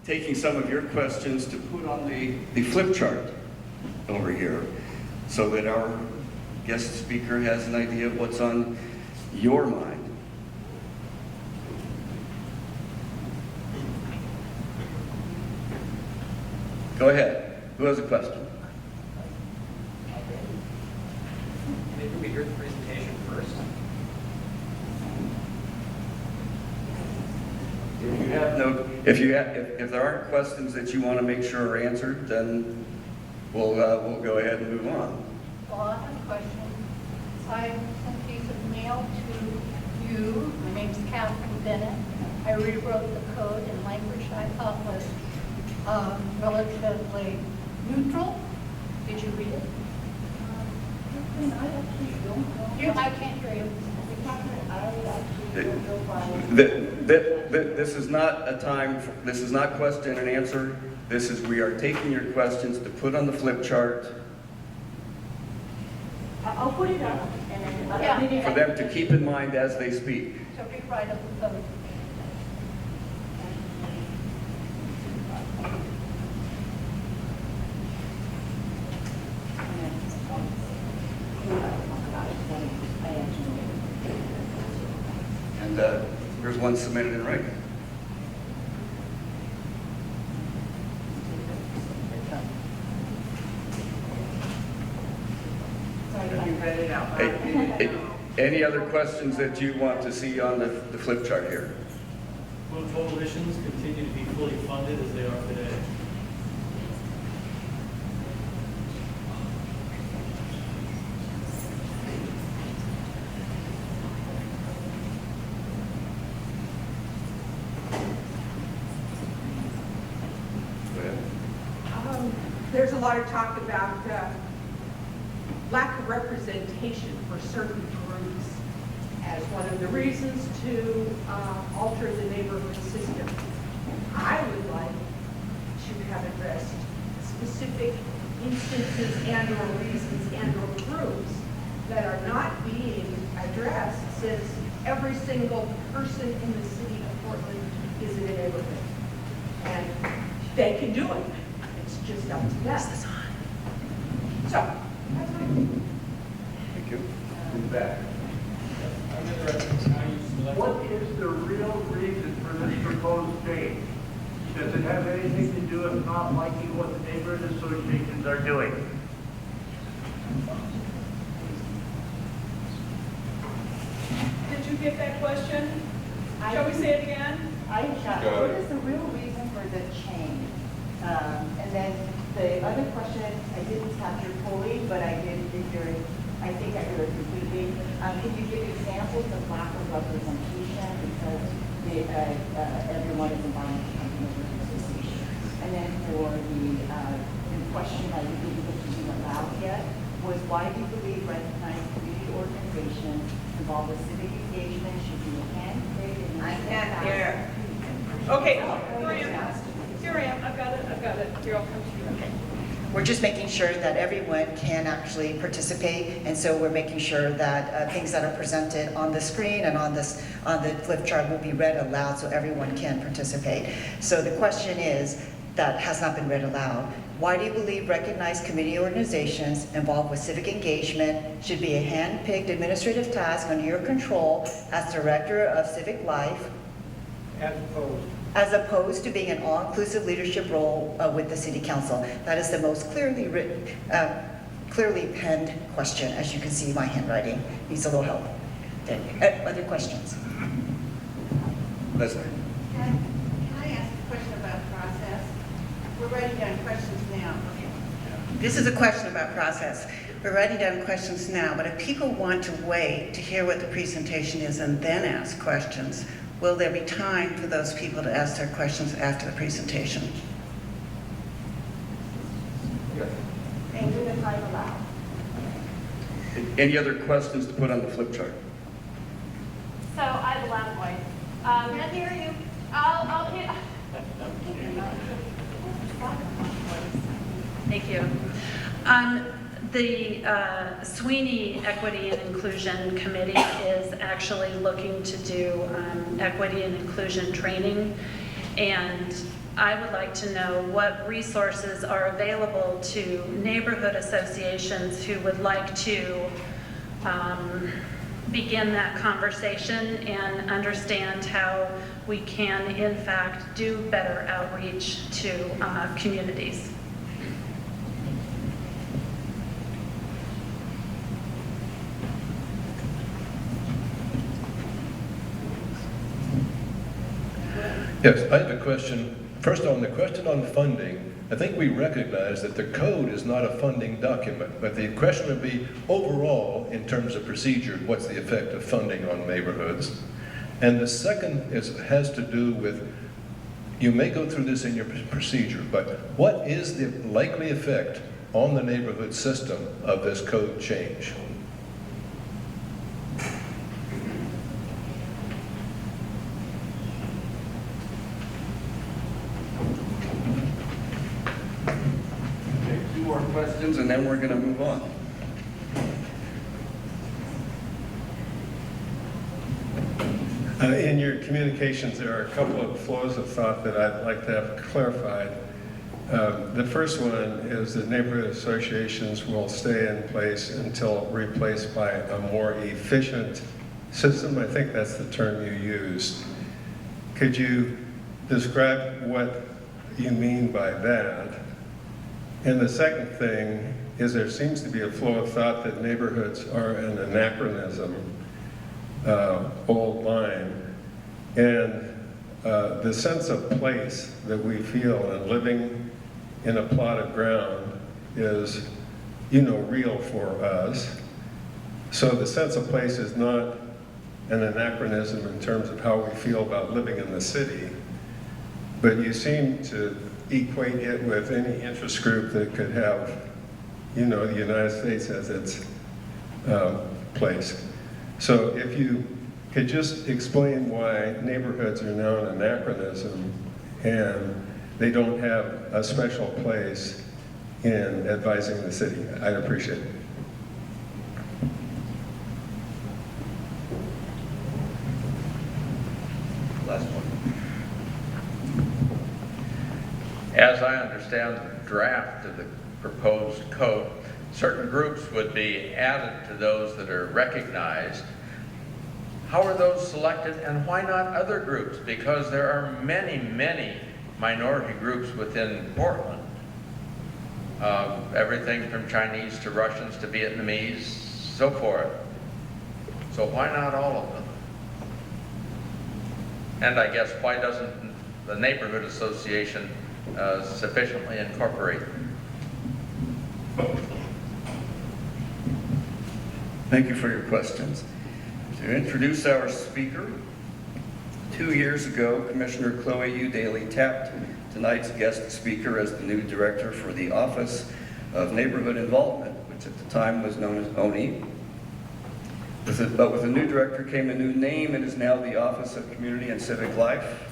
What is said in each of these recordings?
taking some of your questions to put on the flip chart over here so that our guest speaker has an idea of what's on your mind. Go ahead. Who has a question? Maybe we hear the presentation first. If there aren't questions that you want to make sure are answered, then we'll go ahead and move on. Well, I have a question. I sent a piece of mail to you. My name's Catherine Bennett. I rewrote the code in language I thought was relatively neutral. Did you read it? I actually don't know. I can't hear you. This is not a time, this is not question and answer. This is, we are taking your questions to put on the flip chart I'll put it up. And then, for them to keep in mind as they speak. So rewrite up the code. And here's one submitted in writing. You read it out loud. Any other questions that you want to see on the flip chart here? Will coalitions continue to be fully funded as they are today? Go ahead. There's a lot of talk about lack of representation for certain groups as one of the reasons to alter the neighborhood system. I would like to have addressed specific instances and or reasons and or groups that are not being addressed, since every single person in the city of Portland is in a neighborhood. And they can do it. It's just up to them. So, that's fine. Thank you. In the back. I'm interested in how you select. What is the real reason for this proposed change? Does it have anything to do with not liking what the neighborhood associations are doing? Did you get that question? Shall we say it again? I got, what is the real reason for the change? And then the other question, I didn't capture fully, but I did hear it, I think I heard it completely. Can you give examples of lack of representation because everyone is involved in the neighborhood association? And then for the question I didn't get to be allowed yet was, why do you believe recognized community organizations involved with civic engagement should be handpicked? I can't hear. Okay, here I am. I've got it. Here, I'll come to you. Okay. We're just making sure that everyone can actually participate, and so we're making sure that things that are presented on the screen and on the flip chart will be read aloud so everyone can participate. So the question is, that has not been read aloud. Why do you believe recognized community organizations involved with civic engagement should be a hand-picked administrative task under your control as Director of Civic Life, as opposed to being an all-inclusive leadership role with the City Council? That is the most clearly written, clearly penned question. As you can see, my handwriting needs a little help. Other questions? Leslie. Can I ask a question about process? We're writing down questions now. Okay. This is a question about process. We're writing down questions now, but if people want to wait to hear what the presentation is and then ask questions, will there be time for those people to ask their questions after the presentation? And do the time allowed? Any other questions to put on the flip chart? So I have a loud voice. Can't hear you. I'll hear. Thank you. The Sweeney Equity and Inclusion Committee is actually looking to do equity and inclusion training, and I would like to know what resources are available to neighborhood associations who would like to begin that conversation and understand how we can, in fact, do better outreach to communities. Yes, I have a question. First, on the question on funding, I think we recognize that the code is not a funding document, but the question would be overall, in terms of procedure, what's the effect of funding on neighborhoods? And the second has to do with, you may go through this in your procedure, but what is the likely effect on the neighborhood system of this code change? More questions, and then we're going to move on. In your communications, there are a couple of flows of thought that I'd like to have clarified. The first one is that neighborhood associations will stay in place until replaced by a more efficient system. I think that's the term you used. Could you describe what you mean by that? And the second thing is there seems to be a flow of thought that neighborhoods are an anachronism, old line, and the sense of place that we feel in living in a plot of ground is, real for us. So the sense of place is not an anachronism in terms of how we feel about living in the city, but you seem to equate it with any interest group that could have, the United States as its place. So if you could just explain why neighborhoods are now an anachronism and they don't have a special place in advising the city, I'd appreciate it. Last one. As I understand the draft of the proposed code, certain groups would be added to those that are recognized. How are those selected, and why not other groups? Because there are many, many minority groups within Portland. Everything from Chinese to Russians to Vietnamese, so forth. So why not all of them? And I guess why doesn't the neighborhood association sufficiently incorporate? Thank you for your questions. To introduce our speaker, 2 years ago, Commissioner Chloe U. Daly tapped tonight's guest speaker as the new director for the Office of Neighborhood Involvement, which at the time was known as ONI. But with the new director came a new name. It is now the Office of Community and Civic Life.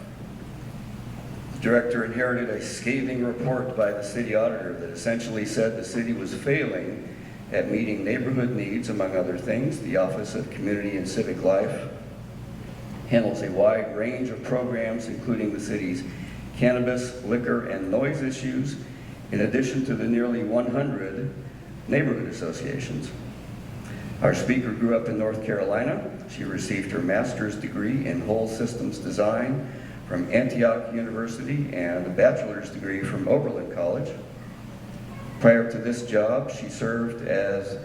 The director inherited a scathing report by the city auditor that essentially said the city was failing at meeting neighborhood needs, among other things. The Office of Community and Civic Life handles a wide range of programs, including the city's cannabis, liquor, and noise issues, in addition to the nearly 100 neighborhood associations. Our speaker grew up in North Carolina. She received her master's degree in whole systems design from Antioch University and a bachelor's degree from Oberlin College. Prior to this job, she served as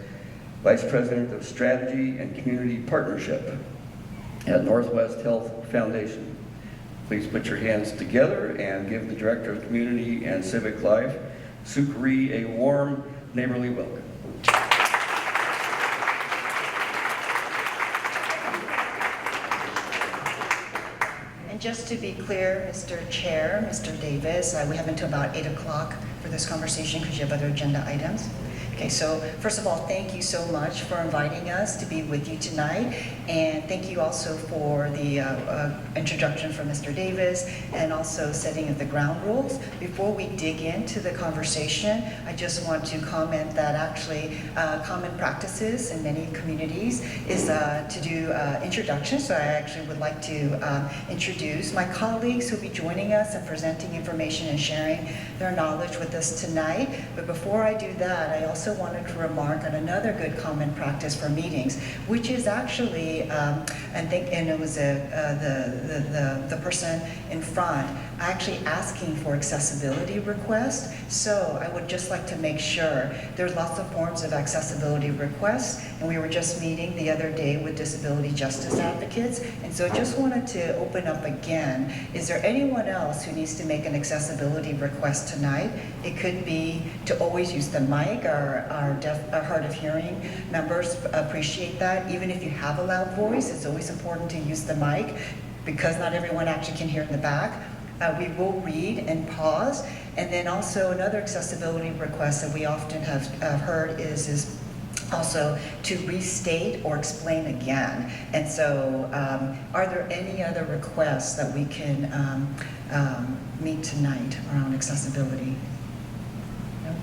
Vice President of Strategy and Community Partnership at Northwest Health Foundation. Please put your hands together and give the Director of Community and Civic Life, Sukri, a warm neighborly welcome. And just to be clear, Mr. Chair, Mr. Davis, we have until about 8 o'clock for this conversation because you have other agenda items. Okay, so first of all, thank you so much for inviting us to be with you tonight. And thank you also for the introduction from Mr. Davis and also setting of the ground rules. Before we dig into the conversation, I just want to comment that actually common practices in many communities is to do introductions. So I actually would like to introduce my colleagues who will be joining us and presenting information and sharing their knowledge with us tonight. But before I do that, I also wanted to remark on another good common practice for meetings, which is actually, and it was the person in front actually asking for accessibility requests. So I would just like to make sure there's lots of forms of accessibility requests, and we were just meeting the other day with disability justice advocates, and so I just wanted to open up again. Is there anyone else who needs to make an accessibility request tonight? It could be to always use the mic. Our hard of hearing members appreciate that. Even if you have a loud voice, it's always important to use the mic because not everyone actually can hear in the back. We will read and pause. And then also another accessibility request that we often have heard is also to restate or explain again. And so are there any other requests that we can meet tonight around accessibility? No?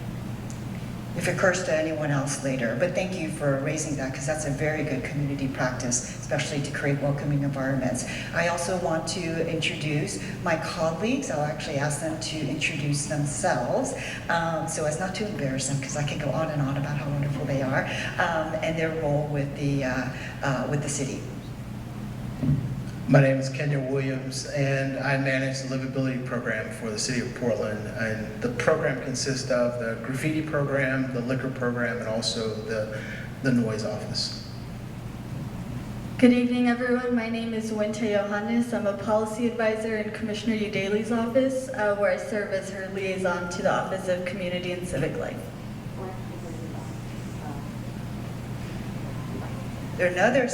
If it occurs to anyone else later, but thank you for raising that because that's a very good community practice, especially to create welcoming environments. I also want to introduce my colleagues. I'll actually ask them to introduce themselves so as not to embarrass them because I can go on and on about how wonderful they are and their role with the city. My name is Kenya Williams, and I manage the livability program for the city of Portland. And the program consists of the graffiti program, the liquor program, and also the noise office. Good evening, everyone. My name is Wente Johannes. I'm a policy advisor in Commissioner Udaley's office, where I serve as her liaison to the Office of Community and Civic Life. Another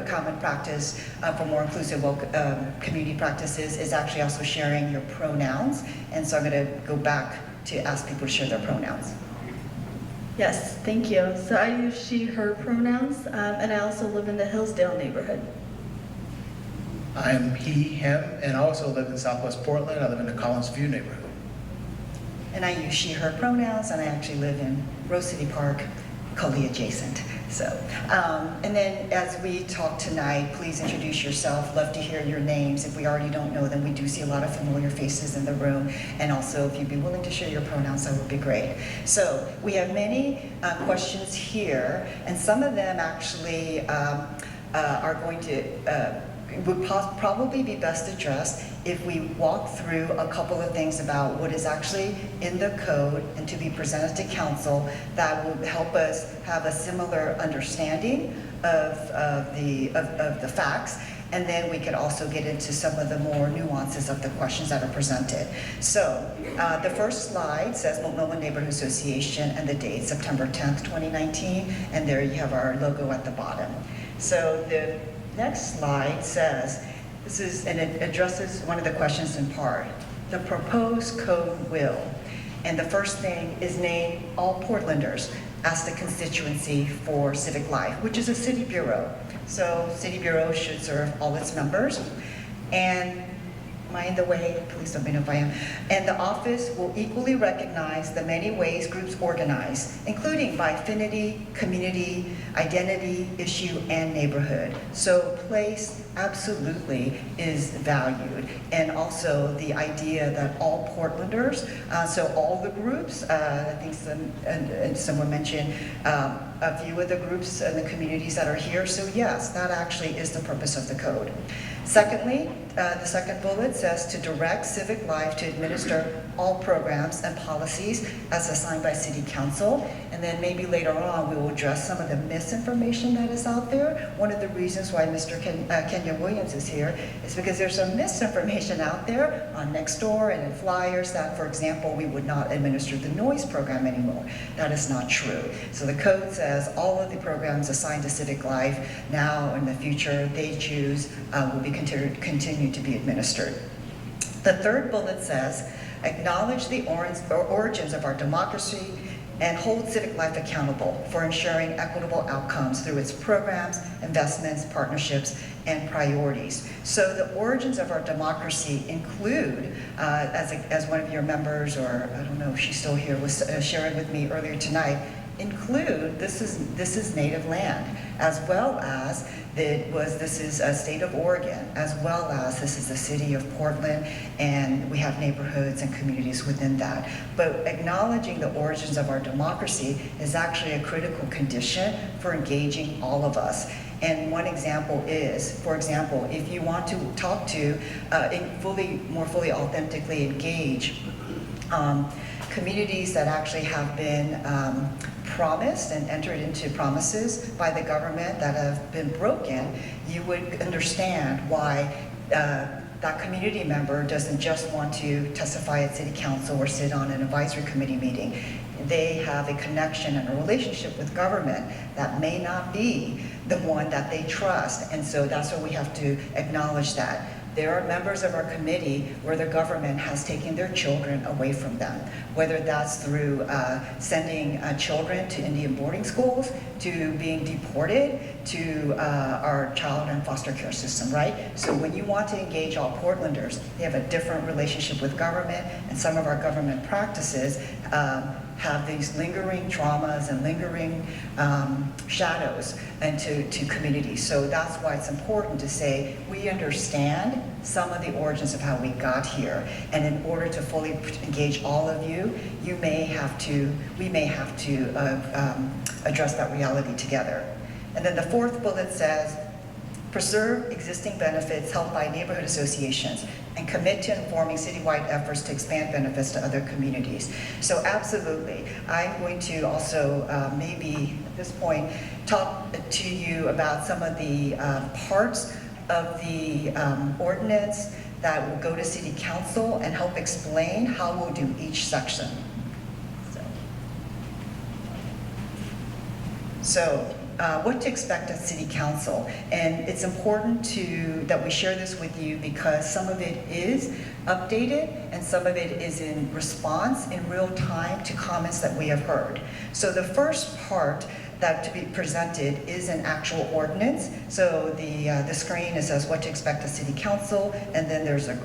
common practice for more inclusive community practices is actually also sharing your pronouns. And so I'm going to go back to ask people to share their pronouns. Yes, thank you. So I use she, her pronouns, and I also live in the Hillsdale neighborhood. I'm he, him, and I also live in Southwest Portland. I live in the Collins View neighborhood. And I use she, her pronouns, and I actually live in Rose City Park, Coley adjacent. So, and then as we talk tonight, please introduce yourself. Love to hear your names. If we already don't know them, we do see a lot of familiar faces in the room. And also, if you'd be willing to share your pronouns, that would be great. So we have many questions here, and some of them actually are going to, would probably be best addressed if we walk through a couple of things about what is actually in the code and to be presented to council that will help us have a similar understanding of the facts. And then we could also get into some of the more nuances of the questions that are presented. So the first slide says Multnomah Neighborhood Association and the date, September 10th, 2019. And there you have our logo at the bottom. So the next slide says, this is, and it addresses one of the questions in part. The proposed code will, and the first thing is name all Portlanders as the constituency for Civic Life, which is a city bureau. So city bureau should serve all its members. And am I in the way? Please let me know if I am. And the office will equally recognize the many ways groups organize, including by affinity, community, identity, issue, and neighborhood. So place absolutely is valued. And also the idea that all Portlanders, so all the groups, I think someone mentioned a few of the groups and the communities that are here. So yes, that actually is the purpose of the code. Secondly, the second bullet says to direct Civic Life to administer all programs and policies as assigned by City Council. And then maybe later on we will address some of the misinformation that is out there. One of the reasons why Mr. Kenya Williams is here is because there's some misinformation out there on Nextdoor and in flyers that, for example, we would not administer the noise program anymore. That is not true. So the code says all of the programs assigned to Civic Life now in the future they choose will be continue to be administered. The third bullet says, acknowledge the origins of our democracy and hold Civic Life accountable for ensuring equitable outcomes through its programs, investments, partnerships, and priorities. So the origins of our democracy include, as one of your members, or I don't know if she's still here, was sharing with me earlier tonight, include this is native land, as well as this is a state of Oregon, as well as this is the city of Portland, and we have neighborhoods and communities within that. But acknowledging the origins of our democracy is actually a critical condition for engaging all of us. And one example is, for example, if you want to talk to, more fully authentically engage communities that actually have been promised and entered into promises by the government that have been broken, you would understand why that community member doesn't just want to testify at city council or sit on an advisory committee meeting. They have a connection and a relationship with government that may not be the one that they trust. And so that's why we have to acknowledge that. There are members of our committee where the government has taken their children away from them, whether that's through sending children to Indian boarding schools, to being deported, to our child and foster care system, right? So when you want to engage all Portlanders, they have a different relationship with government, and some of our government practices have these lingering traumas and lingering shadows into communities. So that's why it's important to say we understand some of the origins of how we got here, and in order to fully engage all of you, we may have to address that reality together. And then the fourth bullet says, preserve existing benefits held by neighborhood associations and commit to informing citywide efforts to expand benefits to other communities. So absolutely. I'm going to also maybe at this point talk to you about some of the parts of the ordinance that will go to city council and help explain how we'll do each section. So what to expect at City Council. And it's important that we share this with you because some of it is updated and some of it is in response in real time to comments that we have heard. So the first part that to be presented is an actual ordinance. So the screen, it says what to expect at City Council, and then there's a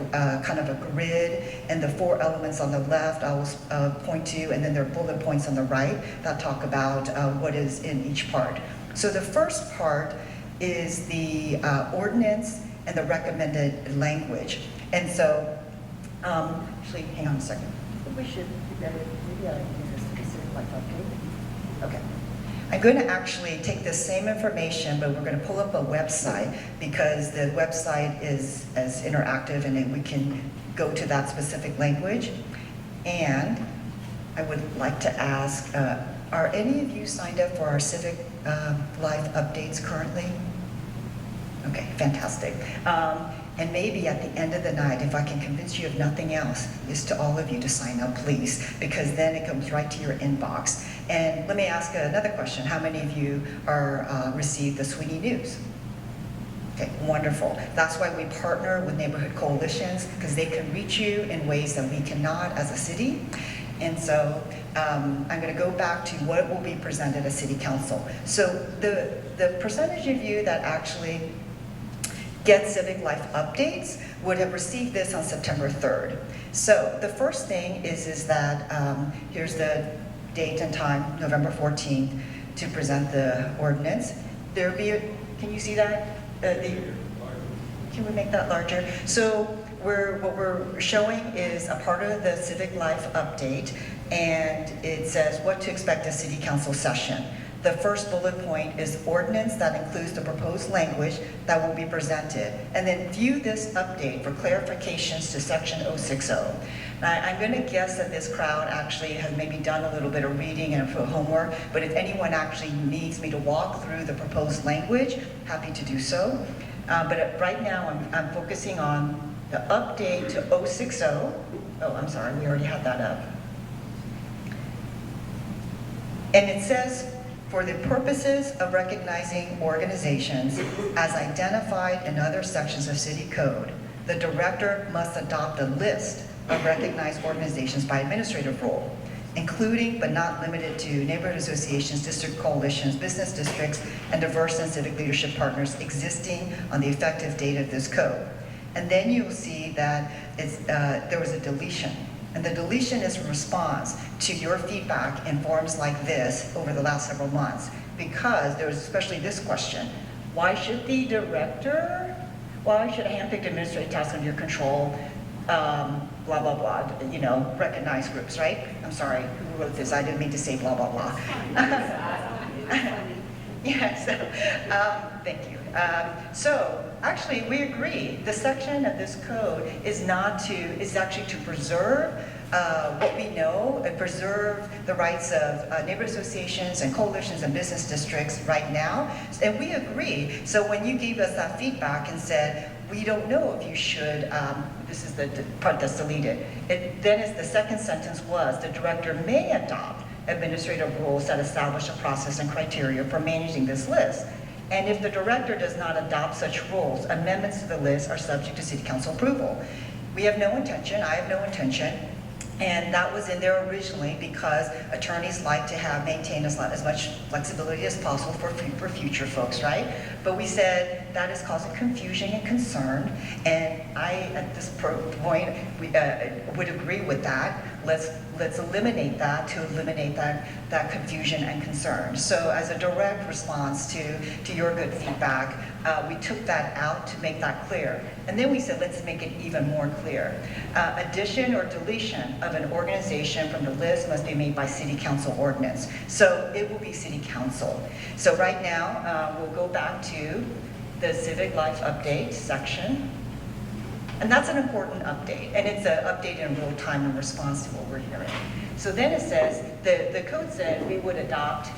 kind of a grid, and the 4 elements on the left I will point to, and then there are bullet points on the right that talk about what is in each part. So the first part is the ordinance and the recommended language. And so, actually, hang on a second. We should do better. Maybe I can use this specific like update. Okay. I'm going to actually take this same information, but we're going to pull up a website because the website is as interactive and we can go to that specific language. And I would like to ask, are any of you signed up for our Civic Life updates currently? Okay, fantastic. And maybe at the end of the night, if I can convince you of nothing else, is to all of you to sign up, please, because then it comes right to your inbox. And let me ask another question. How many of you receive the Sweeney News? Okay, wonderful. That's why we partner with neighborhood coalitions, because they can reach you in ways that we cannot as a city. And so I'm going to go back to what will be presented at City Council. So the percentage of you that actually get Civic Life updates would have received this on September 3rd. So the first thing is that here's the date and time, November 14th, to present the ordinance. There'll be can you see that? Can we make that larger? So what we're showing is a part of the Civic Life update, and it says what to expect at City Council session. The first bullet point is ordinance that includes the proposed language that will be presented. And then view this update for clarifications to section 060. Now, I'm going to guess that this crowd actually has maybe done a little bit of reading and homework, but if anyone actually needs me to walk through the proposed language, happy to do so. But right now, I'm focusing on the update to 060. Oh, I'm sorry, we already had that up. And it says, for the purposes of recognizing organizations as identified in other sections of City Code, the director must adopt a list of recognized organizations by administrative rule. including but not limited to neighborhood associations, district coalitions, business districts, and diverse and civic leadership partners existing on the effective date of this code. And then you'll see that there was a deletion. And the deletion is a response to your feedback in forums like this over the last several months, because there was especially this question: why should the director, why should a handpicked administrative task under your control, blah, blah, blah, you know, recognize groups, right? I'm sorry, who wrote this? I didn't mean to say blah, blah, blah. Yeah, so, thank you. So, actually, we agree. The section of this code is actually to preserve what we know and preserve the rights of neighborhood associations and coalitions and business districts right now. And we agree. So when you gave us that feedback and said, we don't know if you should, this is the part that's deleted. The second sentence was, the director may adopt administrative rules that establish a process and criteria for managing this list. And if the director does not adopt such rules, amendments to the list are subject to city council approval. We have no intention, I have no intention, and that was in there originally because attorneys like to maintain as much flexibility as possible for future folks, right? But we said that is causing confusion and concern, and I, at this point, would agree with that. Let's eliminate that to eliminate that confusion and concern. So as a direct response to your good feedback, we took that out to make that clear. And then we said, let's make it even more clear. Addition or deletion of an organization from the list must be made by city council ordinance. So it will be city council. So right now, we'll go back to the Civic Life Update section. And that's an important update, and it's an update in real time in response to what we're hearing. So then it says, the code said we would adopt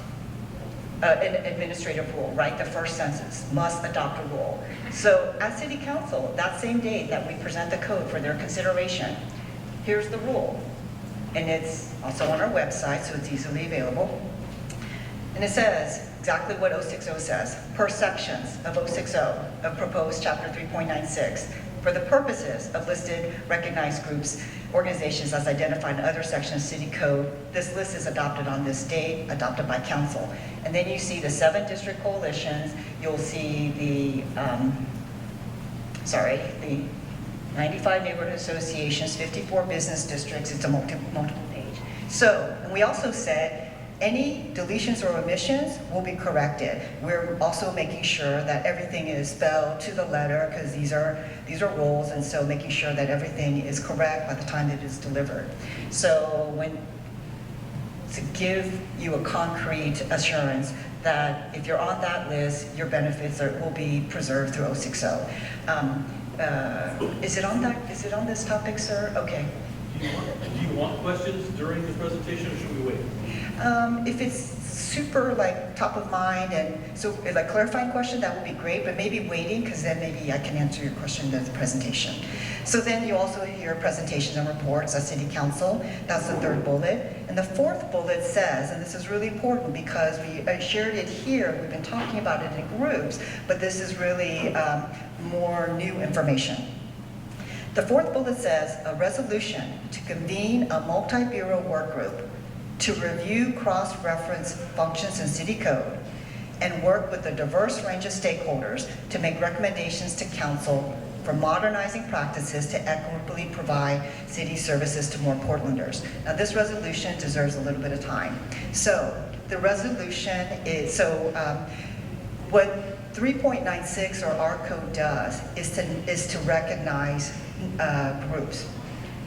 an administrative rule, right? The first sentence, must adopt a rule. So at City Council, that same day that we present the code for their consideration, here's the rule. And it's also on our website, so it's easily available. And it says exactly what 060 says, per sections of 060 of proposed chapter 3.96. For the purposes of listed recognized groups, organizations as identified in other sections of City Code, this list is adopted on this date, adopted by council. And then you see the 7 district coalitions, you'll see the 95 neighborhood associations, 54 business districts, it's a multiple page. So, and we also said, any deletions or omissions will be corrected. We're also making sure that everything is spelled to the letter, because these are rules, and so making sure that everything is correct by the time it is delivered. So to give you a concrete assurance that if you're on that list, your benefits will be preserved through 060. Is it on this topic, sir? Okay. Do you want questions during the presentation, or should we wait? If it's super top of mind, and so clarifying question, that would be great, but maybe waiting, because then maybe I can answer your question in the presentation. So then you also hear presentations and reports at City Council. That's the 3rd bullet. And the 4th bullet says, and this is really important because I shared it here, we've been talking about it in groups, but this is really more new information. The 4th bullet says, a resolution to convene a multi-bureau work group to review cross-reference functions in City Code and work with a diverse range of stakeholders to make recommendations to Council for modernizing practices to equitably provide city services to more Portlanders. Now this resolution deserves a little bit of time. So the resolution is, what 3.96 or our code does is to recognize groups.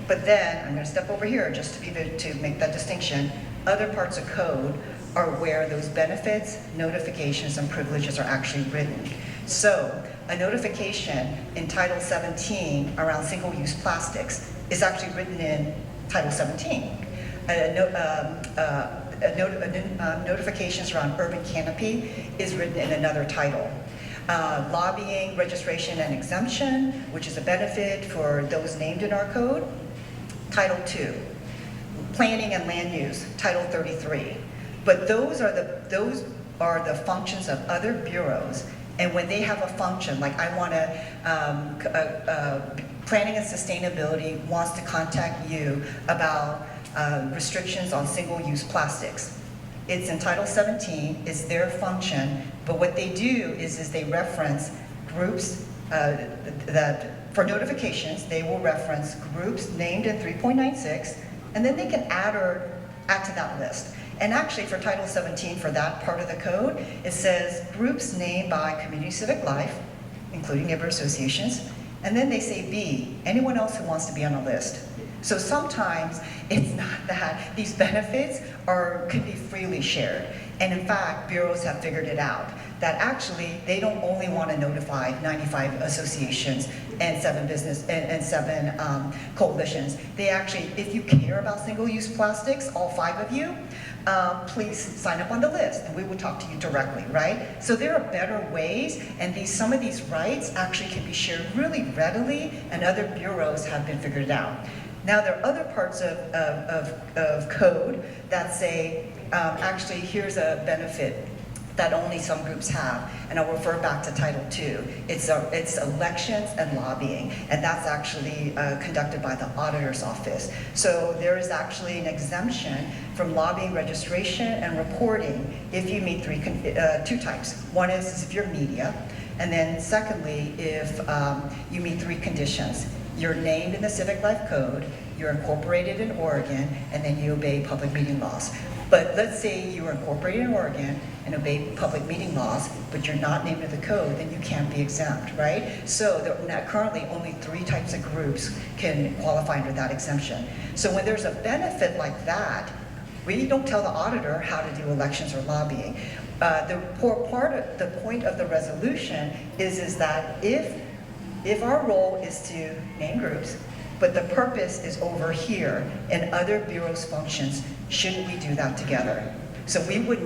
But then, I'm going to step over here just to make that distinction. Other parts of code are where those benefits, notifications, and privileges are actually written. So, a notification in Title 17 around single-use plastics is actually written in Title 17. Notifications around urban canopy is written in another title. Lobbying, registration, and exemption, which is a benefit for those named in our code, Title 2. Planning and land use, Title 33. But those are the functions of other bureaus, and when they have a function, like I want to, planning and sustainability wants to contact you about restrictions on single-use plastics. It's in Title 17, it's their function, but what they do is they reference groups that, for notifications, they will reference groups named in 3.96, and then they can add to that list. And actually for Title 17, for that part of the code, it says groups named by community civic life, including neighborhood associations, and then they say B, anyone else who wants to be on a list. So sometimes it's not that these benefits can be freely shared. And in fact, bureaus have figured it out, that actually they don't only want to notify 95 associations and 7 coalitions. They actually, if you care about single-use plastics, all 5 of you, please sign up on the list and we will talk to you directly, right? So there are better ways, and some of these rights actually can be shared really readily, and other bureaus have been figured out. Now there are other parts of code that say, actually here's a benefit that only some groups have, and I'll refer back to Title II. It's elections and lobbying, and that's actually conducted by the auditor's office. So there is actually an exemption from lobbying registration and reporting if you meet 2 types. One is if you're media, and then secondly, if you meet 3 conditions. You're named in the Civic Life Code, you're incorporated in Oregon, and then you obey public meeting laws. But let's say you are incorporated in Oregon and obey public meeting laws, but you're not named in the code, then you can't be exempt, right? So there are currently only 3 types of groups can qualify under that exemption. So when there's a benefit like that, we don't tell the auditor how to do elections or lobbying. The point of the resolution is that if our role is to name groups, but the purpose is over here in other bureaus' functions, shouldn't we do that together? So we would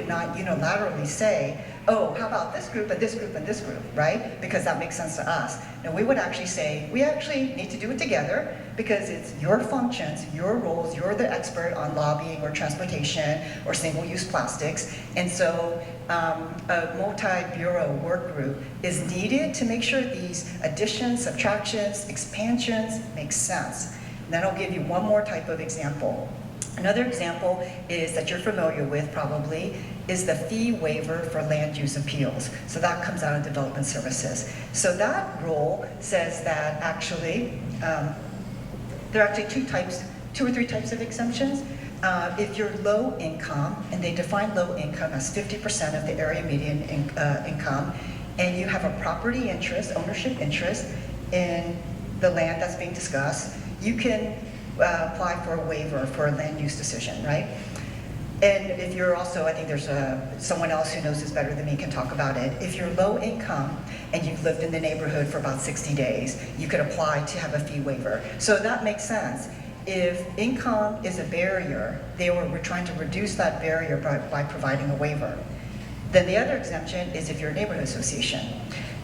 not unilaterally say, oh, how about this group and this group and this group, right? Because that makes sense to us. And we would actually say, we actually need to do it together because it's your functions, your roles, you're the expert on lobbying or transportation or single-use plastics. And so a multi-bureau work group is needed to make sure these additions, subtractions, expansions make sense. And then I'll give you one more type of example. Another example is that you're familiar with probably is the fee waiver for land use appeals. So that comes out of development services. So that rule says that actually, there are actually 2 or 3 types of exemptions. If you're low income, and they define low income as 50% of the area median income, and you have a property interest, ownership interest in the land that's being discussed, you can apply for a waiver for a land use decision, right? And if you're also, I think there's someone else who knows this better than me can talk about it. If you're low income and you've lived in the neighborhood for about 60 days, you could apply to have a fee waiver. So that makes sense. If income is a barrier, we're trying to reduce that barrier by providing a waiver. Then the other exemption is if you're a neighborhood association,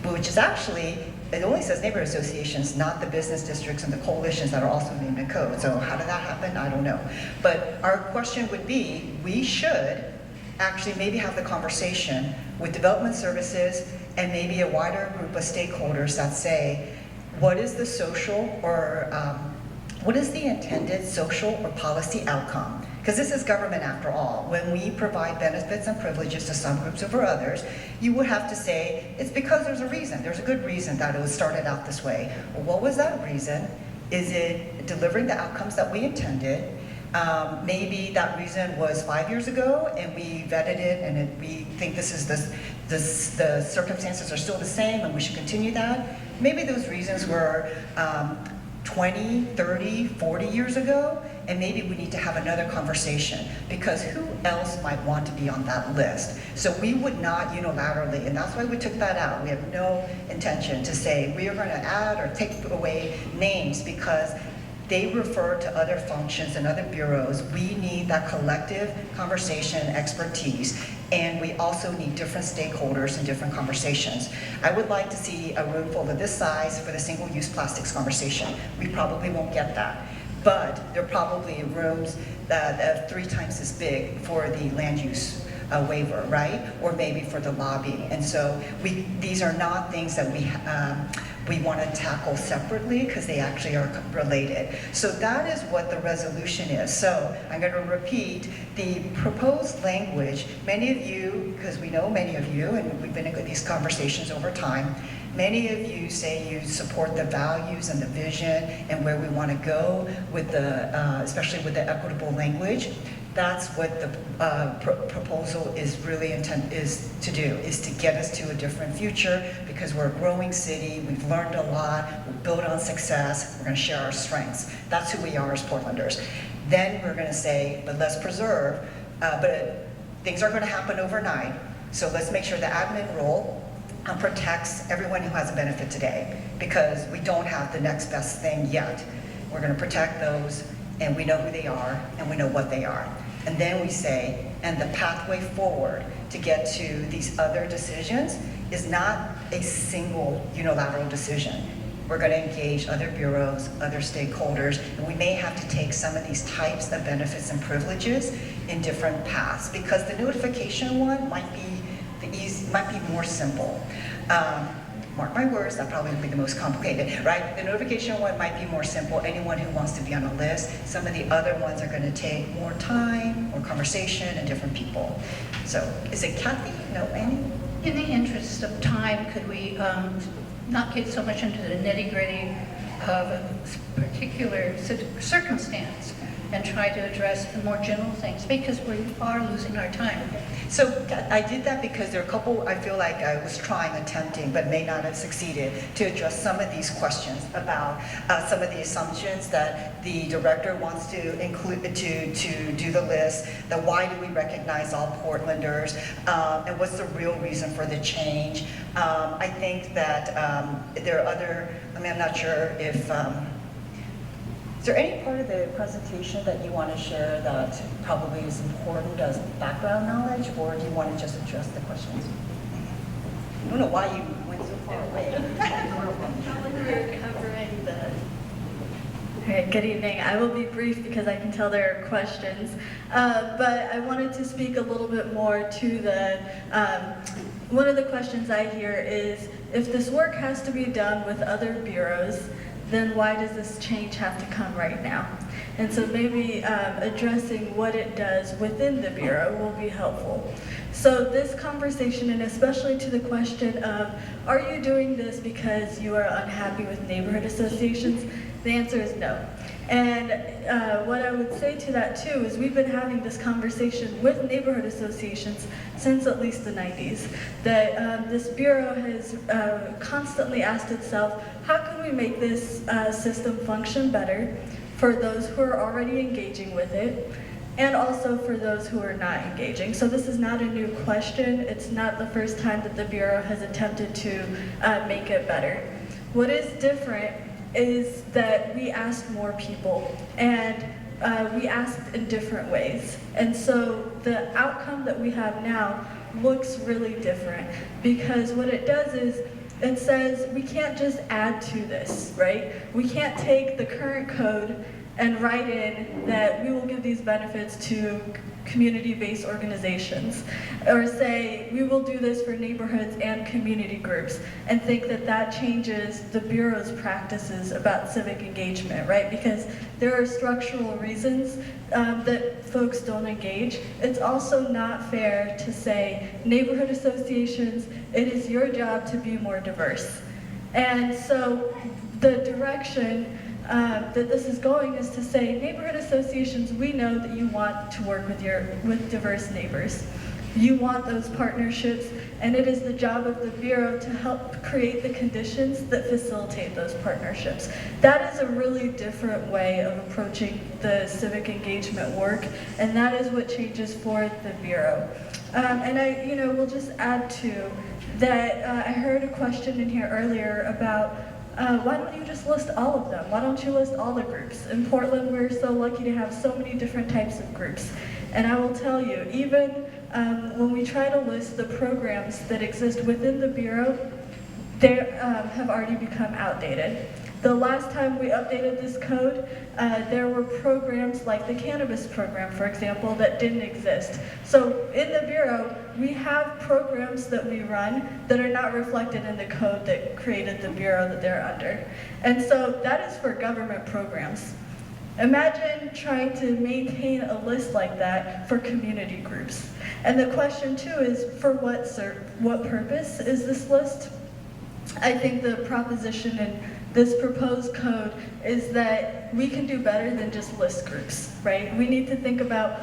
which is actually, it only says neighborhood associations, not the business districts and the coalitions that are also named in code. So how did that happen? I don't know. But our question would be, we should actually maybe have the conversation with development services and maybe a wider group of stakeholders that say, what is the social or what is the intended social or policy outcome? Because this is government after all. When we provide benefits and privileges to some groups over others, you would have to say, it's because there's a reason. There's a good reason that it was started out this way. Well, what was that reason? Is it delivering the outcomes that we intended? Maybe that reason was 5 years ago and we vetted it and we think the circumstances are still the same and we should continue that. Maybe those reasons were 20, 30, 40 years ago, and maybe we need to have another conversation because who else might want to be on that list? So we would not unilaterally, and that's why we took that out. We have no intention to say we are going to add or take away names because they refer to other functions and other bureaus. We need that collective conversation and expertise, and we also need different stakeholders and different conversations. I would like to see a room full of this size for the single-use plastics conversation. We probably won't get that, but there are probably rooms that are 3 times as big for the land use waiver, right? Or maybe for the lobbying. And so these are not things that we want to tackle separately because they actually are related. So that is what the resolution is. So I'm going to repeat the proposed language. Many of you, because we know many of you, and we've been in these conversations over time, many of you say you support the values and the vision and where we want to go with the, especially with the equitable language. That's what the proposal is really is to do, is to get us to a different future, because we're a growing city, we've learned a lot, we're built on success, we're going to share our strengths. That's who we are as Portlanders. Then we're going to say, but let's preserve, but things are going to happen overnight, so let's make sure the admin role protects everyone who has a benefit today, because we don't have the next best thing yet. We're going to protect those, and we know who they are, and we know what they are. And then we say, and the pathway forward to get to these other decisions is not a single unilateral decision. We're going to engage other bureaus, other stakeholders, and we may have to take some of these types of benefits and privileges in different paths, because the notification one might be more simple. Mark my words, that probably would be the most complicated, right? The notification one might be more simple, anyone who wants to be on a list. Some of the other ones are going to take more time, more conversation, and different people. So, is it Kathy? No, Annie? In the interest of time, could we not get so much into the nitty-gritty of a particular circumstance and try to address the more general things, because we are losing our time. So I did that because there are a couple I feel like I was attempting, but may not have succeeded, to address some of these questions about some of the assumptions that the director wants to include, to do the list, the why do we recognize all Portlanders, and what's the real reason for the change. I think that there are other, I'm not sure if, is there any part of the presentation that you want to share that probably is important as background knowledge, or do you want to just address the questions? I don't know why you went so far away. We're covering the... All right, good evening. I will be brief because I can tell there are questions, but I wanted to speak a little bit more to the, one of the questions I hear is, if this work has to be done with other bureaus, then why does this change have to come right now? And so maybe addressing what it does within the Bureau will be helpful. So this conversation, and especially to the question of, are you doing this because you are unhappy with neighborhood associations? The answer is no. And what I would say to that too is we've been having this conversation with neighborhood associations since at least the 90s, that this Bureau has constantly asked itself, how can we make this system function better for those who are already engaging with it, and also for those who are not engaging. So this is not a new question. It's not the first time that the Bureau has attempted to make it better. What is different is that we asked more people, and we asked in different ways. And so the outcome that we have now looks really different, because what it does is it says we can't just add to this, right? We can't take the current code and write in that we will give these benefits to community-based organizations, or say we will do this for neighborhoods and community groups, and think that that changes the Bureau's practices about civic engagement, right? Because there are structural reasons that folks don't engage. It's also not fair to say, neighborhood associations, it is your job to be more diverse. And so the direction that this is going is to say, neighborhood associations, we know that you want to work with diverse neighbors. You want those partnerships, and it is the job of the Bureau to help create the conditions that facilitate those partnerships. That is a really different way of approaching the civic engagement work, and that is what changes for the Bureau. And I, will just add to that, I heard a question in here earlier about why don't you just list all of them? Why don't you list all the groups? In Portland, we're so lucky to have so many different types of groups. And I will tell you, even when we try to list the programs that exist within the Bureau, they have already become outdated. The last time we updated this code, there were programs like the cannabis program, for example, that didn't exist. So in the Bureau, we have programs that we run that are not reflected in the code that created the bureau that they're under. And so that is for government programs. Imagine trying to maintain a list like that for community groups. And the question too is, for what purpose is this list? I think the proposition in this proposed code is that we can do better than just list groups, right? We need to think about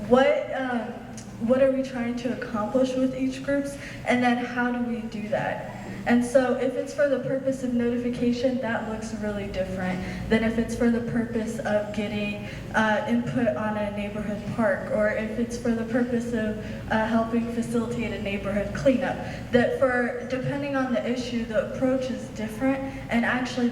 what are we trying to accomplish with each groups, and then how do we do that? And so if it's for the purpose of notification, that looks really different than if it's for the purpose of getting input on a neighborhood park, or if it's for the purpose of helping facilitate a neighborhood cleanup. That depending on the issue, the approach is different, and actually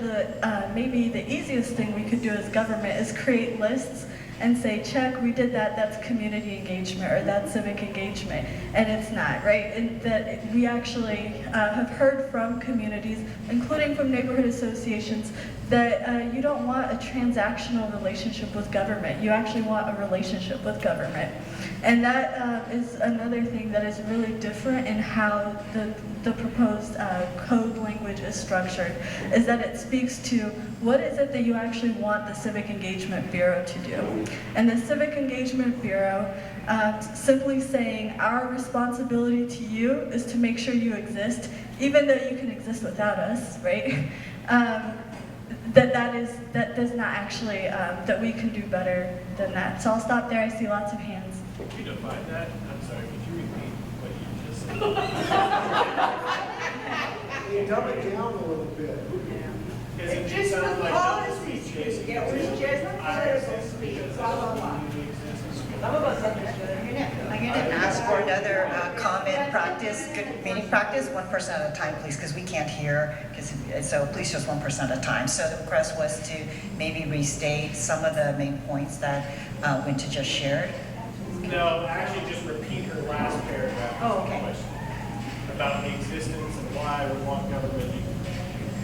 maybe the easiest thing we could do as government is create lists and say, check, we did that, that's community engagement, or that's civic engagement, and it's not, right? And that we actually have heard from communities, including from neighborhood associations, that you don't want a transactional relationship with government, you actually want a relationship with government. And that is another thing that is really different in how the proposed code language is structured, is that it speaks to what is it that you actually want the Civic Engagement Bureau to do. And the Civic Engagement Bureau, simply saying our responsibility to you is to make sure you exist, even though you can exist without us, right? That does not actually, that we can do better than that. So I'll stop there, I see lots of hands. Could you define that? I'm sorry, could you repeat what you just said? You dumb it down a little bit. Because it Just sounds the like policy double speak, speak. it was just political speak, blah, blah, blah. Some of us understood it. I'm going to ask for another comment practice, good meeting practice, one person at a time, please, because we can't hear, so please just one person at a time. So the request was to maybe restate some of the main points that Winter just shared. No, actually just repeat her last paragraph. Oh, okay. Question about the existence and why we want government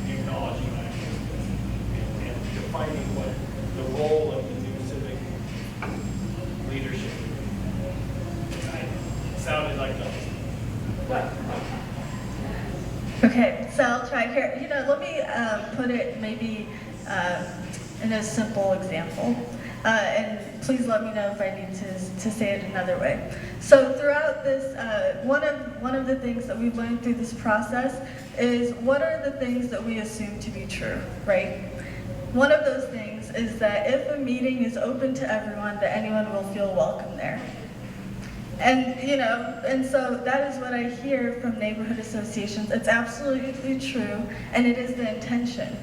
acknowledging that existence and defining what the role of the new civic leadership is. It sounded like that. Okay, so I'll try here. Let me put it maybe in a simple example. And please let me know if I need to say it another way. So throughout this, one of the things that we've learned through this process is what are the things that we assume to be true, right? One of those things is that if a meeting is open to everyone, that anyone will feel welcome there. And so that is what I hear from neighborhood associations. It's absolutely true, and it is the intention.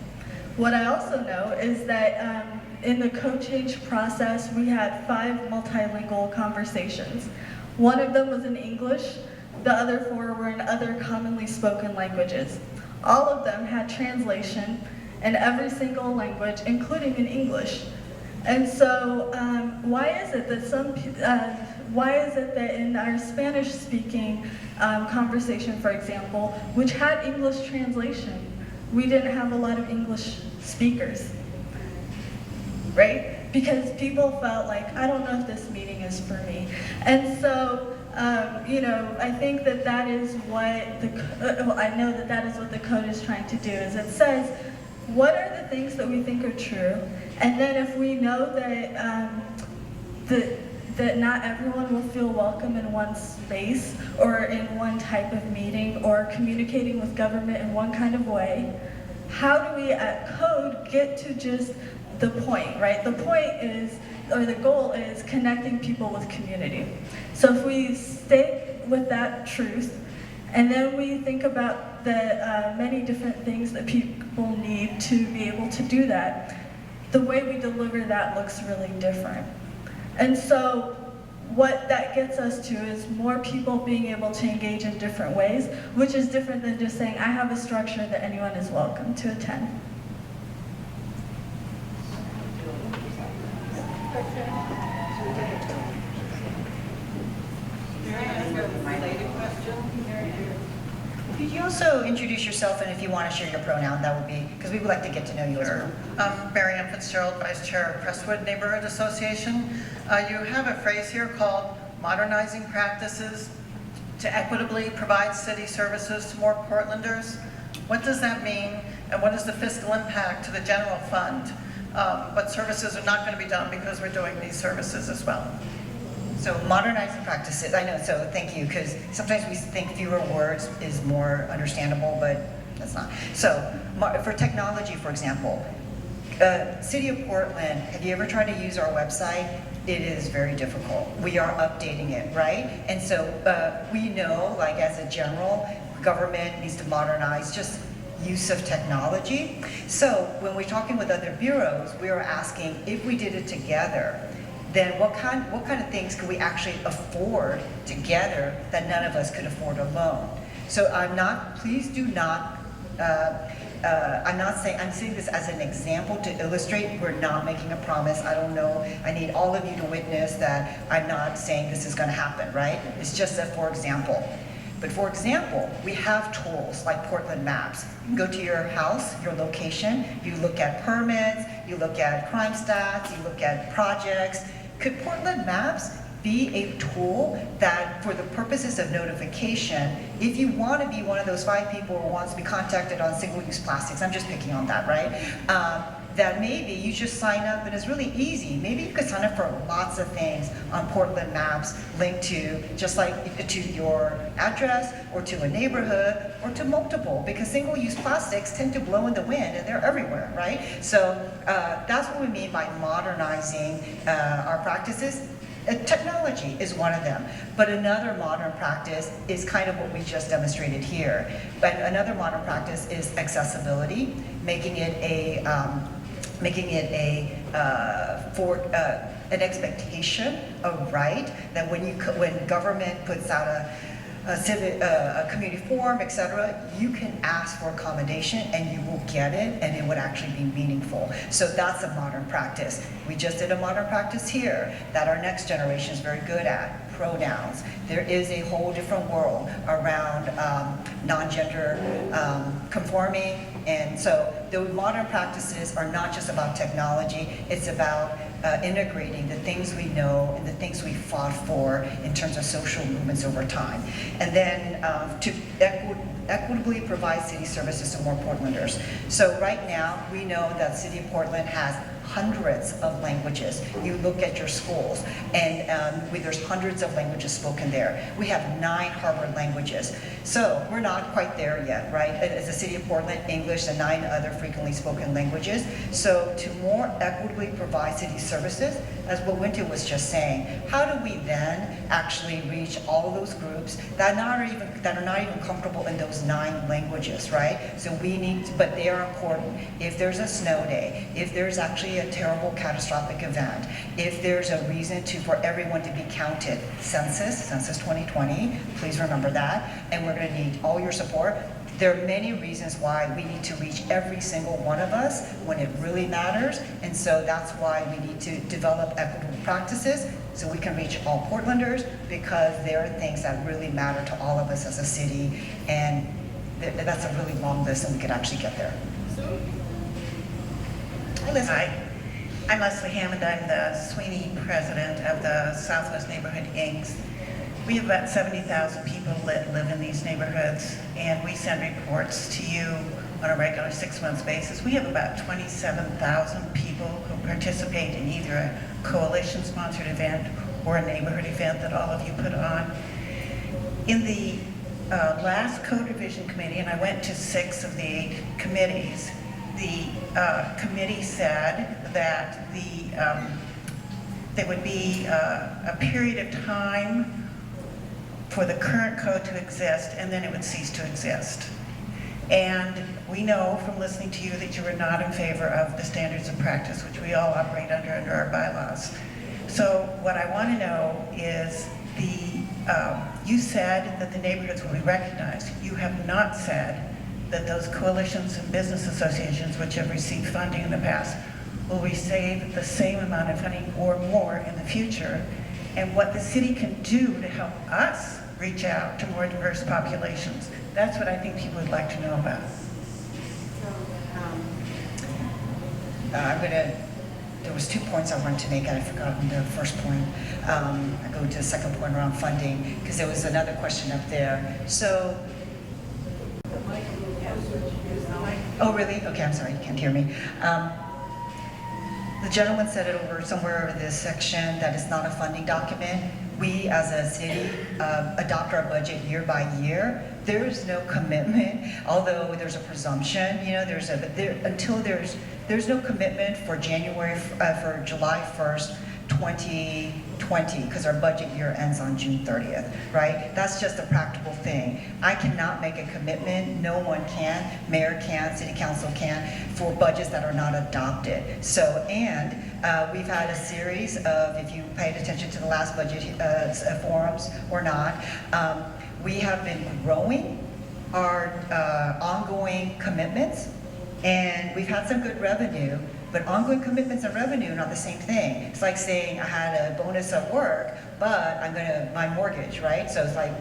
What I also know is that in the code change process, we had 5 multilingual conversations. One of them was in English, the other 4 were in other commonly spoken languages. All of them had translation in every single language, including in English. And so why is it that in our Spanish-speaking conversation, for example, which had English translation, we didn't have a lot of English speakers, right? Because people felt like, I don't know if this meeting is for me. And so, I think that is what I know that is what the code is trying to do, is it says, what are the things that we think are true? And then if we know that not everyone will feel welcome in one space or in one type of meeting or communicating with government in one kind of way, how do we at code get to just the point, right? The point is, or the goal is connecting people with community. So if we stay with that truth, and then we think about the many different things that people need to be able to do that, the way we deliver that looks really different. And so what that gets us to is more people being able to engage in different ways, which is different than just saying, I have a structure that anyone is welcome to attend. Could you also introduce yourself, and if you want to share your pronoun, that would be, because we would like to get to know you as well. I'm Mary Ann Fitzgerald, Vice Chair of Crestwood Neighborhood Association. You have a phrase here called modernizing practices to equitably provide city services to more Portlanders. What does that mean, and what is the fiscal impact to the general fund? What services are not going to be done because we're doing these services as well? So modernizing practices, I know, so thank you, because sometimes we think fewer words is more understandable, but that's not. So for technology, for example, City of Portland, have you ever tried to use our website? It is very difficult. We are updating it, right? And so we know, like as a general, government needs to modernize just use of technology. So when we're talking with other bureaus, we are asking if we did it together, then what kind of things could we actually afford together that none of us could afford alone? So please do not, I'm saying this as an example to illustrate. We're not making a promise. I don't know. I need all of you to witness that I'm not saying this is going to happen, right? It's just a for example. But for example, we have tools like Portland Maps. You can go to your house, your location, you look at permits, you look at crime stats, you look at projects. Could Portland Maps be a tool that, for the purposes of notification, if you want to be one of those 5 people who wants to be contacted on single-use plastics, I'm just picking on that, right? That maybe you just sign up, and it's really easy. Maybe you could sign up for lots of things on Portland Maps, linked to, just like to your address, or to a neighborhood, or to multiple, because single-use plastics tend to blow in the wind, and they're everywhere, right? So that's what we mean by modernizing our practices. Technology is one of them, but another modern practice is kind of what we just demonstrated here. But another modern practice is accessibility, making it an expectation, a right, that when government puts out a community forum, etc., you can ask for accommodation and you will get it, and it would actually be meaningful. So that's a modern practice. We just did a modern practice here that our next generation is very good at, pronouns. There is a whole different world around non-gender conforming, and so the modern practices are not just about technology, it's about integrating the things we know and the things we fought for in terms of social movements over time. And then to equitably provide city services to more Portlanders. So right now, we know that City of Portland has hundreds of languages. You look at your schools, and there's hundreds of languages spoken there. We have 9 Harvard languages. So we're not quite there yet, right? As a City of Portland, English and 9 other frequently spoken languages. So to more equitably provide city services, as what Winter was just saying, how do we then actually reach all of those groups that are not even comfortable in those 9 languages, right? So we need to, but they are important. If there's a snow day, if there's actually a terrible catastrophic event, if there's a reason for everyone to be counted, census 2020, please remember that, and we're going to need all your support. There are many reasons why we need to reach every single one of us when it really matters, and so that's why we need to develop equitable practices so we can reach all Portlanders, because there are things that really matter to all of us as a city, and that's a really long list, and we could actually get there. Hi, I'm Leslie Hammond. I'm the Sweeney president of the Southwest Neighborhood Inc. We have about 70,000 people that live in these neighborhoods, and we send reports to you on a regular 6-month basis. We have about 27,000 people who participate in either a coalition-sponsored event or a neighborhood event that all of you put on. In the last code revision committee, and I went to 6 of the 8 committees, the committee said that there would be a period of time for the current code to exist, and then it would cease to exist. And we know from listening to you that you are not in favor of the standards of practice, which we all operate under our bylaws. So what I want to know is you said that the neighborhoods will be recognized. You have not said that those coalitions and business associations which have received funding in the past will receive the same amount of funding or more in the future, and what the city can do to help us reach out to more diverse populations. That's what I think people would like to know about. I'm going to there was 2 points I wanted to make, and I forgot the first point. I go to the second point around funding, because there was another question up there. So, oh really? Okay, I'm sorry, you can't hear me. The gentleman said it over somewhere over this section that it's not a funding document. We as a city adopt our budget year by year. There is no commitment, although there's a presumption, you know, there's no commitment for for July 1st, 2020, because our budget year ends on June 30th, right? That's just a practical thing. I cannot make a commitment, no one can, mayor can, city council can, for budgets that are not adopted. So, and we've had a series of, if you paid attention to the last budget forums or not, we have been growing our ongoing commitments, and we've had some good revenue, but ongoing commitments and revenue are not the same thing. It's like saying I had a bonus at work, but I'm gonna, my mortgage, right? So it's like,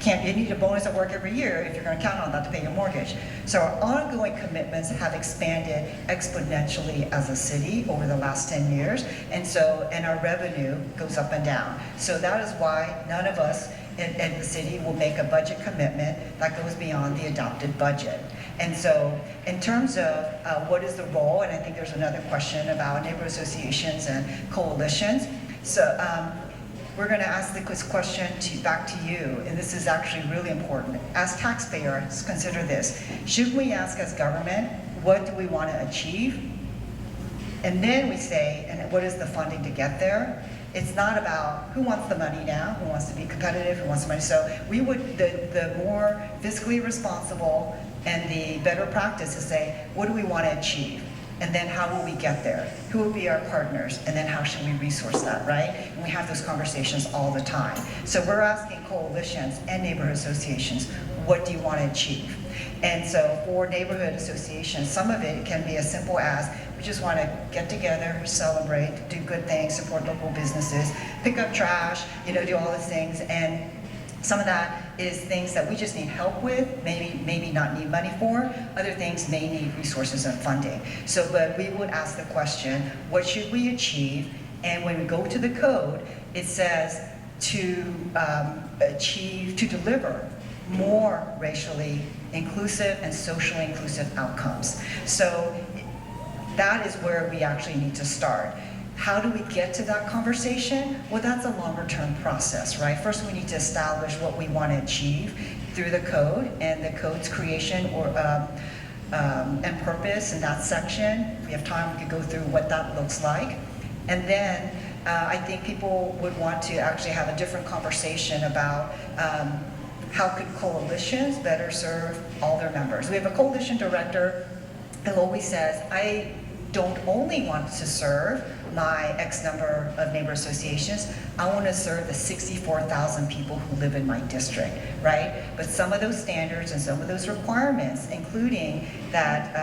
you need a bonus at work every year if you're gonna count on that to pay your mortgage. So our ongoing commitments have expanded exponentially as a city over the last 10 years, and our revenue goes up and down. So that is why none of us in the city will make a budget commitment that goes beyond the adopted budget. And so in terms of what is the role, and I think there's another question about neighborhood associations and coalitions. So we're gonna ask this question back to you, and this is actually really important. As taxpayers, consider this. Should we ask as government, what do we wanna achieve? And then we say, and what is the funding to get there? It's not about who wants the money now, who wants to be competitive, who wants the money. So we would, the more fiscally responsible and the better practice is say, what do we want to achieve? And then how will we get there? Who will be our partners? And then how should we resource that, right? And we have those conversations all the time. So we're asking coalitions and neighborhood associations, what do you want to achieve? And so for neighborhood associations, some of it can be as simple as, we just want to get together, celebrate, do good things, support local businesses, pick up trash, you know, do all these things. And some of that is things that we just need help with, maybe not need money for. Other things may need resources and funding. So, but we would ask the question, what should we achieve? And when we go to the code, it says to deliver more racially inclusive and socially inclusive outcomes. So that is where we actually need to start. How do we get to that conversation? Well, that's a longer term process, right? First, we need to establish what we want to achieve through the code and the code's creation and purpose in that section. If we have time, we could go through what that looks like. And then I think people would want to actually have a different conversation about how could coalitions better serve all their members. We have a coalition director who always says, I don't only want to serve my X number of neighbor associations, I want to serve the 64,000 people who live in my district, right? But some of those standards and some of those requirements, including that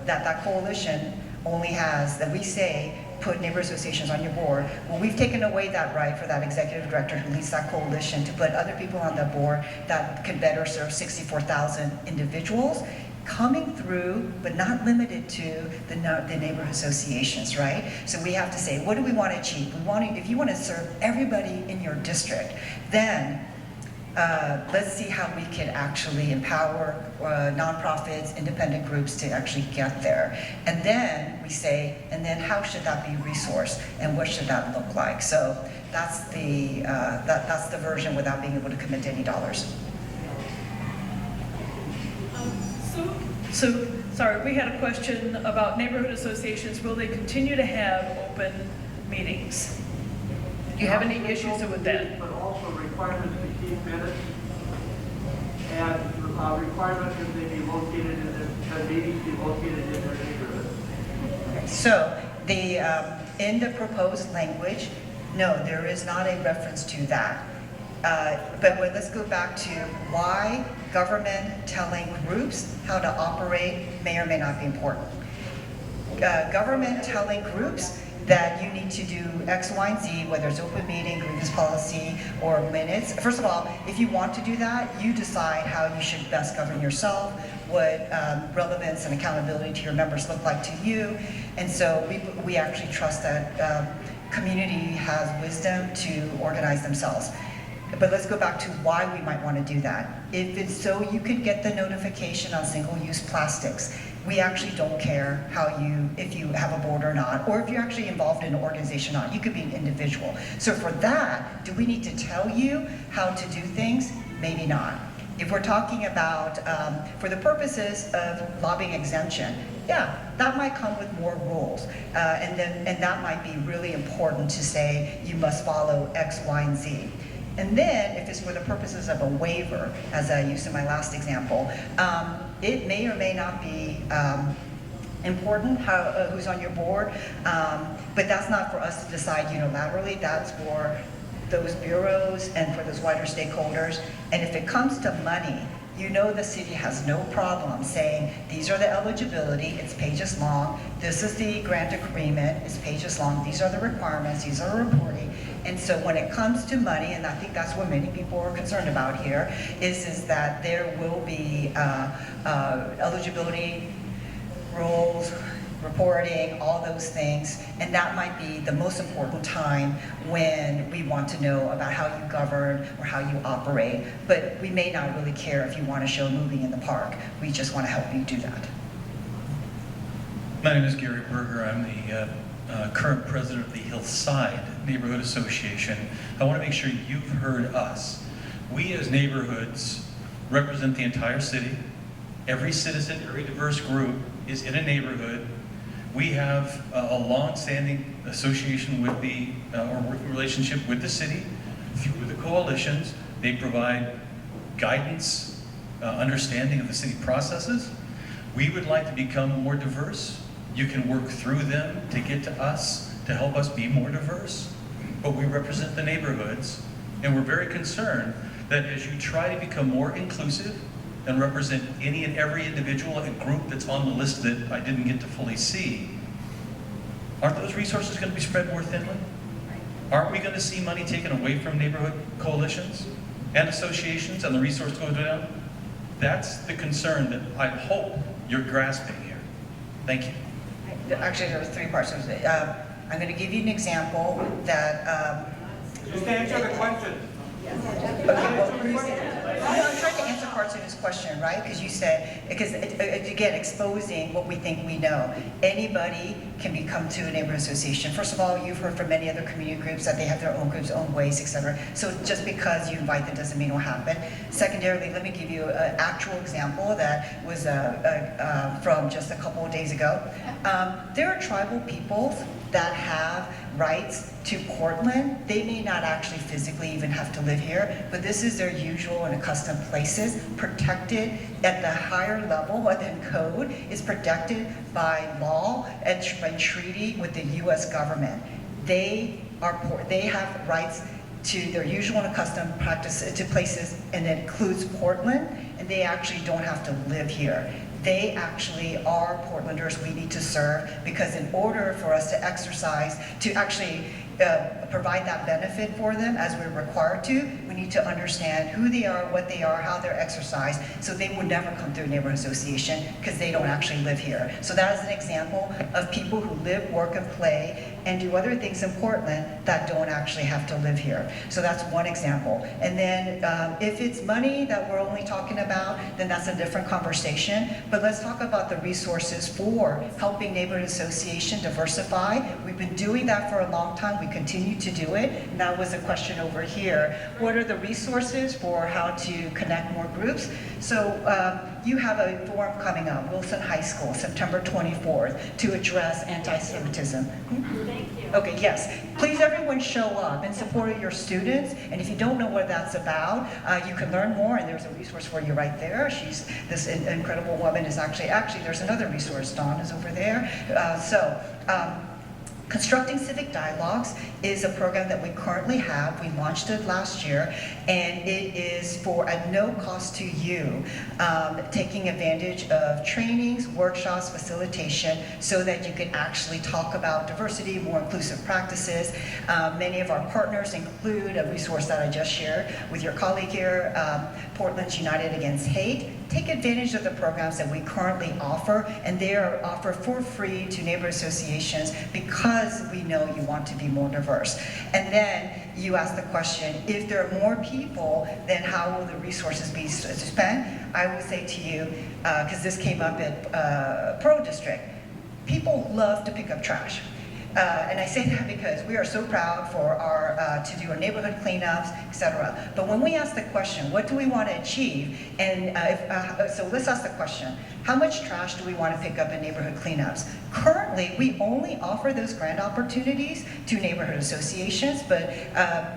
that coalition only has, that we say, put neighbor associations on your board. Well, we've taken away that right for that executive director who leads that coalition to put other people on the board that can better serve 64,000 individuals, coming through, but not limited to the neighborhood associations, right? So we have to say, what do we want to achieve? If you want to serve everybody in your district, then let's see how we can actually empower nonprofits, independent groups to actually get there. And then we say, and then how should that be resourced, and what should that look like? So that's the version without being able to commit to any dollars. So, sorry, we had a question about neighborhood associations. Will they continue to have open meetings? Do you have any issues with that? But also requirements to keep minutes and requirements that they be located in the meetings be located in their neighborhood. Okay, so in the proposed language, no, there is not a reference to that. But let's go back to why government telling groups how to operate may or may not be important. Government telling groups that you need to do X, Y, and Z, whether it's open meeting, grievance policy, or minutes. First of all, if you want to do that, you decide how you should best govern yourself, what relevance and accountability to your members look like to you. And so we actually trust that community has wisdom to organize themselves. But let's go back to why we might want to do that. If it's so you could get the notification on single-use plastics, we actually don't care if you have a board or not, or if you're actually involved in an organization or not. You could be an individual. So for that, do we need to tell you how to do things? Maybe not. If we're talking about, for the purposes of lobbying exemption, yeah, that might come with more rules. And that might be really important to say you must follow X, Y, and Z. And then, if it's for the purposes of a waiver, as I used in my last example, it may or may not be important who's on your board, but that's not for us to decide unilaterally. That's for those bureaus and for those wider stakeholders. And if it comes to money, the city has no problem saying, these are the eligibility, it's pages long, this is the grant agreement, it's pages long, these are the requirements, these are reporting. And so when it comes to money, and I think that's what many people are concerned about here, is that there will be eligibility rules, reporting, all those things, and that might be the most important time when we want to know about how you govern or how you operate. But we may not really care if you want to show moving in the park. We just want to help you do that. My name is Gary Berger. I'm the current president of the Hillside Neighborhood Association. I want to make sure you've heard us. We as neighborhoods represent the entire city. Every citizen, every diverse group is in a neighborhood. We have a long-standing association with or relationship with the city through the coalitions. They provide guidance, understanding of the city processes. We would like to become more diverse. You can work through them to get to us, to help us be more diverse. But we represent the neighborhoods, and we're very concerned that as you try to become more inclusive and represent any and every individual and group that's on the list that I didn't get to fully see, aren't those resources going to be spread more thinly? Aren't we going to see money taken away from neighborhood coalitions and associations and the resource go down? That's the concern that I hope you're grasping here. Thank you. Actually, there were 3 parts. I'm going to give you an example that... Just answer the question. I'm trying to answer parts of his question, right? Because you said, again, exposing what we think we know. Anybody can come to a neighborhood association. First of all, you've heard from many other community groups that they have their own groups, own ways, etc. So just because you invite them doesn't mean it will happen. Secondarily, let me give you an actual example that was from just a couple of days ago. There are tribal peoples that have rights to Portland. They may not actually physically even have to live here, but this is their usual and accustomed places, protected at the higher level than code, is protected by law and treaty with the U.S. government. They have rights to their usual and accustomed practice to places, and it includes Portland, and they actually don't have to live here. They actually are Portlanders we need to serve, because in order for us to exercise, to actually provide that benefit for them as we're required to, we need to understand who they are, what they are, how they're exercised, so they would never come through a neighborhood association because they don't actually live here. So that is an example of people who live, work, and play and do other things in Portland that don't actually have to live here. So that's one example. And then if it's money that we're only talking about, then that's a different conversation. But let's talk about the resources for helping neighborhood association diversify. We've been doing that for a long time. We continue to do it. And that was a question over here. What are the resources for how to connect more groups? So you have a forum coming up, Wilson High School, September 24th, to address anti-Semitism. Thank you. Okay, yes. Please everyone show up in support of your students. And if you don't know what that's about, you can learn more, and there's a resource for you right there. This incredible woman is actually there's another resource. Dawn is over there. Constructing Civic Dialogues is a program that we currently have. We launched it last year, and it is for at no cost to you, taking advantage of trainings, workshops, facilitation, so that you can actually talk about diversity, more inclusive practices. Many of our partners include a resource that I just shared with your colleague here, Portland's United Against Hate. Take advantage of the programs that we currently offer, and they are offered for free to neighborhood associations because we know you want to be more diverse. And then you ask the question, if there are more people, then how will the resources be spent? I would say to you, because this came up at Pearl District, people love to pick up trash. And I say that because we are so proud for our to do our neighborhood cleanups, etc. But when we ask the question, what do we want to achieve? And so let's ask the question, how much trash do we want to pick up in neighborhood cleanups? Currently, we only offer those grant opportunities to neighborhood associations, but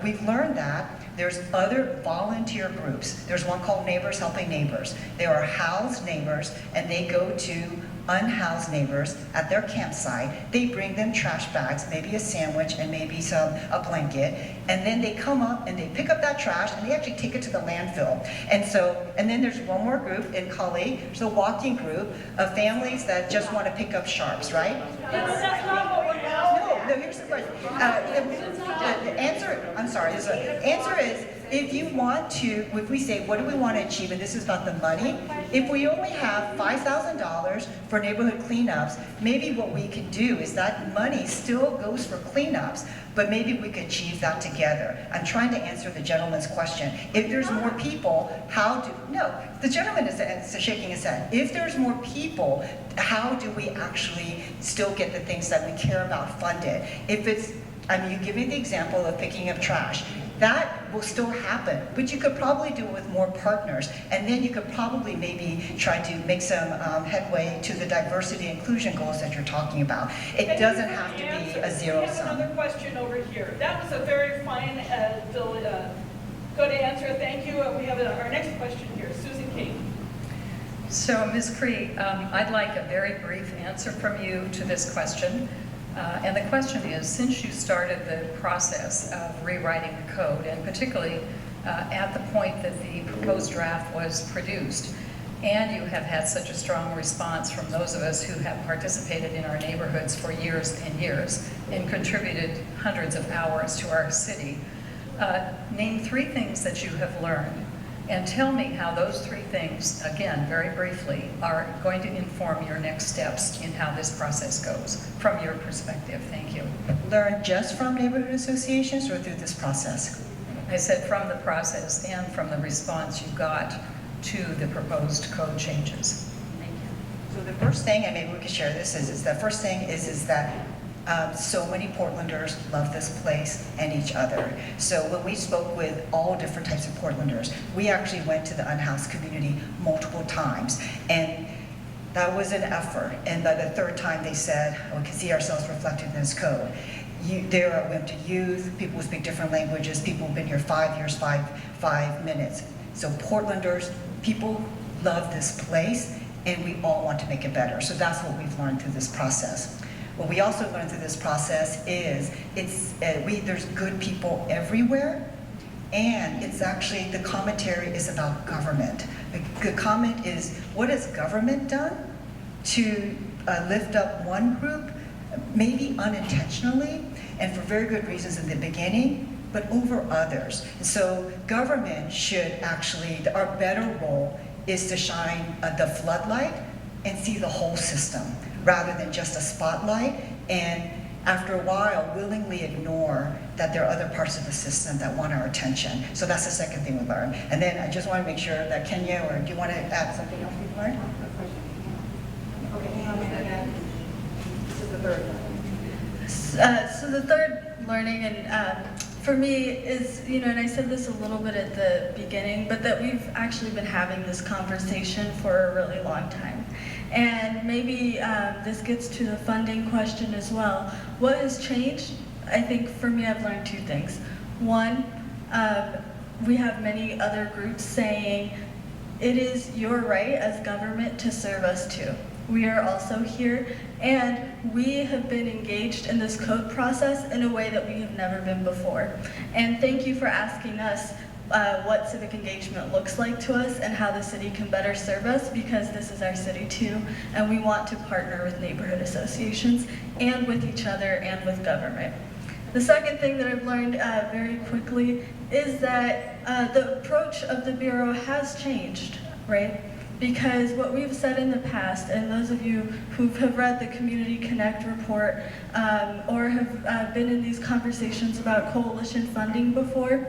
we've learned that there's other volunteer groups. There's one called Neighbors Helping Neighbors. There are housed neighbors, and they go to unhoused neighbors at their campsite. They bring them trash bags, maybe a sandwich and maybe a blanket, and then they come up and they pick up that trash and they actually take it to the landfill. And then there's one more group in Cali, there's a walking group of families that just want to pick up sharps, right? That's not what we're about. No, here's the question. The answer, I'm sorry, the answer is, if you want to, if we say, what do we want to achieve, and this is about the money, if we only have $5,000 for neighborhood cleanups, maybe what we could do is that money still goes for cleanups, but maybe we could achieve that together. I'm trying to answer the gentleman's question. If there's more people, the gentleman is shaking his head. If there's more people, how do we actually still get the things that we care about funded? If it's, you give me the example of picking up trash. That will still happen, but you could probably do it with more partners, and then you could probably maybe try to make some headway to the diversity and inclusion goals that you're talking about. It doesn't have to be a zero sum. We have another question over here. That was a very fine, good answer. Thank you. We have our next question here, Susan King. So, Ms. Cree, I'd like a very brief answer from you to this question. And the question is, since you started the process of rewriting the code, and particularly at the point that the proposed draft was produced, and you have had such a strong response from those of us who have participated in our neighborhoods for years and years and contributed hundreds of hours to our city, name 3 things that you have learned. And tell me how those 3 things, again, very briefly, are going to inform your next steps in how this process goes, from your perspective. Thank you. Learn just from neighborhood associations or through this process? I said from the process and from the response you got to the proposed code changes. Thank you. So the first thing, and maybe we could share this, is the first thing is that so many Portlanders love this place and each other. So when we spoke with all different types of Portlanders, we actually went to the unhoused community multiple times. And that was an effort. And by the 3rd time they said, we can see ourselves reflected in this code. There are women to youth, people who speak different languages, people who've been here 5 years, five minutes. So Portlanders, people love this place, and we all want to make it better. So that's what we've learned through this process. What we also learned through this process is there's good people everywhere, and it's actually, the commentary is about government. The comment is, what has government done to lift up one group, maybe unintentionally, and for very good reasons in the beginning, but over others. And so government should actually, our better role is to shine the floodlight and see the whole system, rather than just a spotlight, and after a while, willingly ignore that there are other parts of the system that want our attention. So that's the second thing we learned. And then I just want to make sure that Kenya, or do you want to add something else we've learned? Okay, this is the third one. So the third learning, and for me is, and I said this a little bit at the beginning, but that we've actually been having this conversation for a really long time. And maybe this gets to the funding question as well. What has changed? I think for me, I've learned 2 things. One, we have many other groups saying, it is your right as government to serve us too. we are also here, and we have been engaged in this code process in a way that we have never been before. And thank you for asking us what civic engagement looks like to us and how the city can better serve us, because this is our city too, and we want to partner with neighborhood associations and with each other and with government. The second thing that I've learned very quickly is that the approach of the Bureau has changed, right? Because what we've said in the past, and those of you who have read the Community Connect report or have been in these conversations about coalition funding before,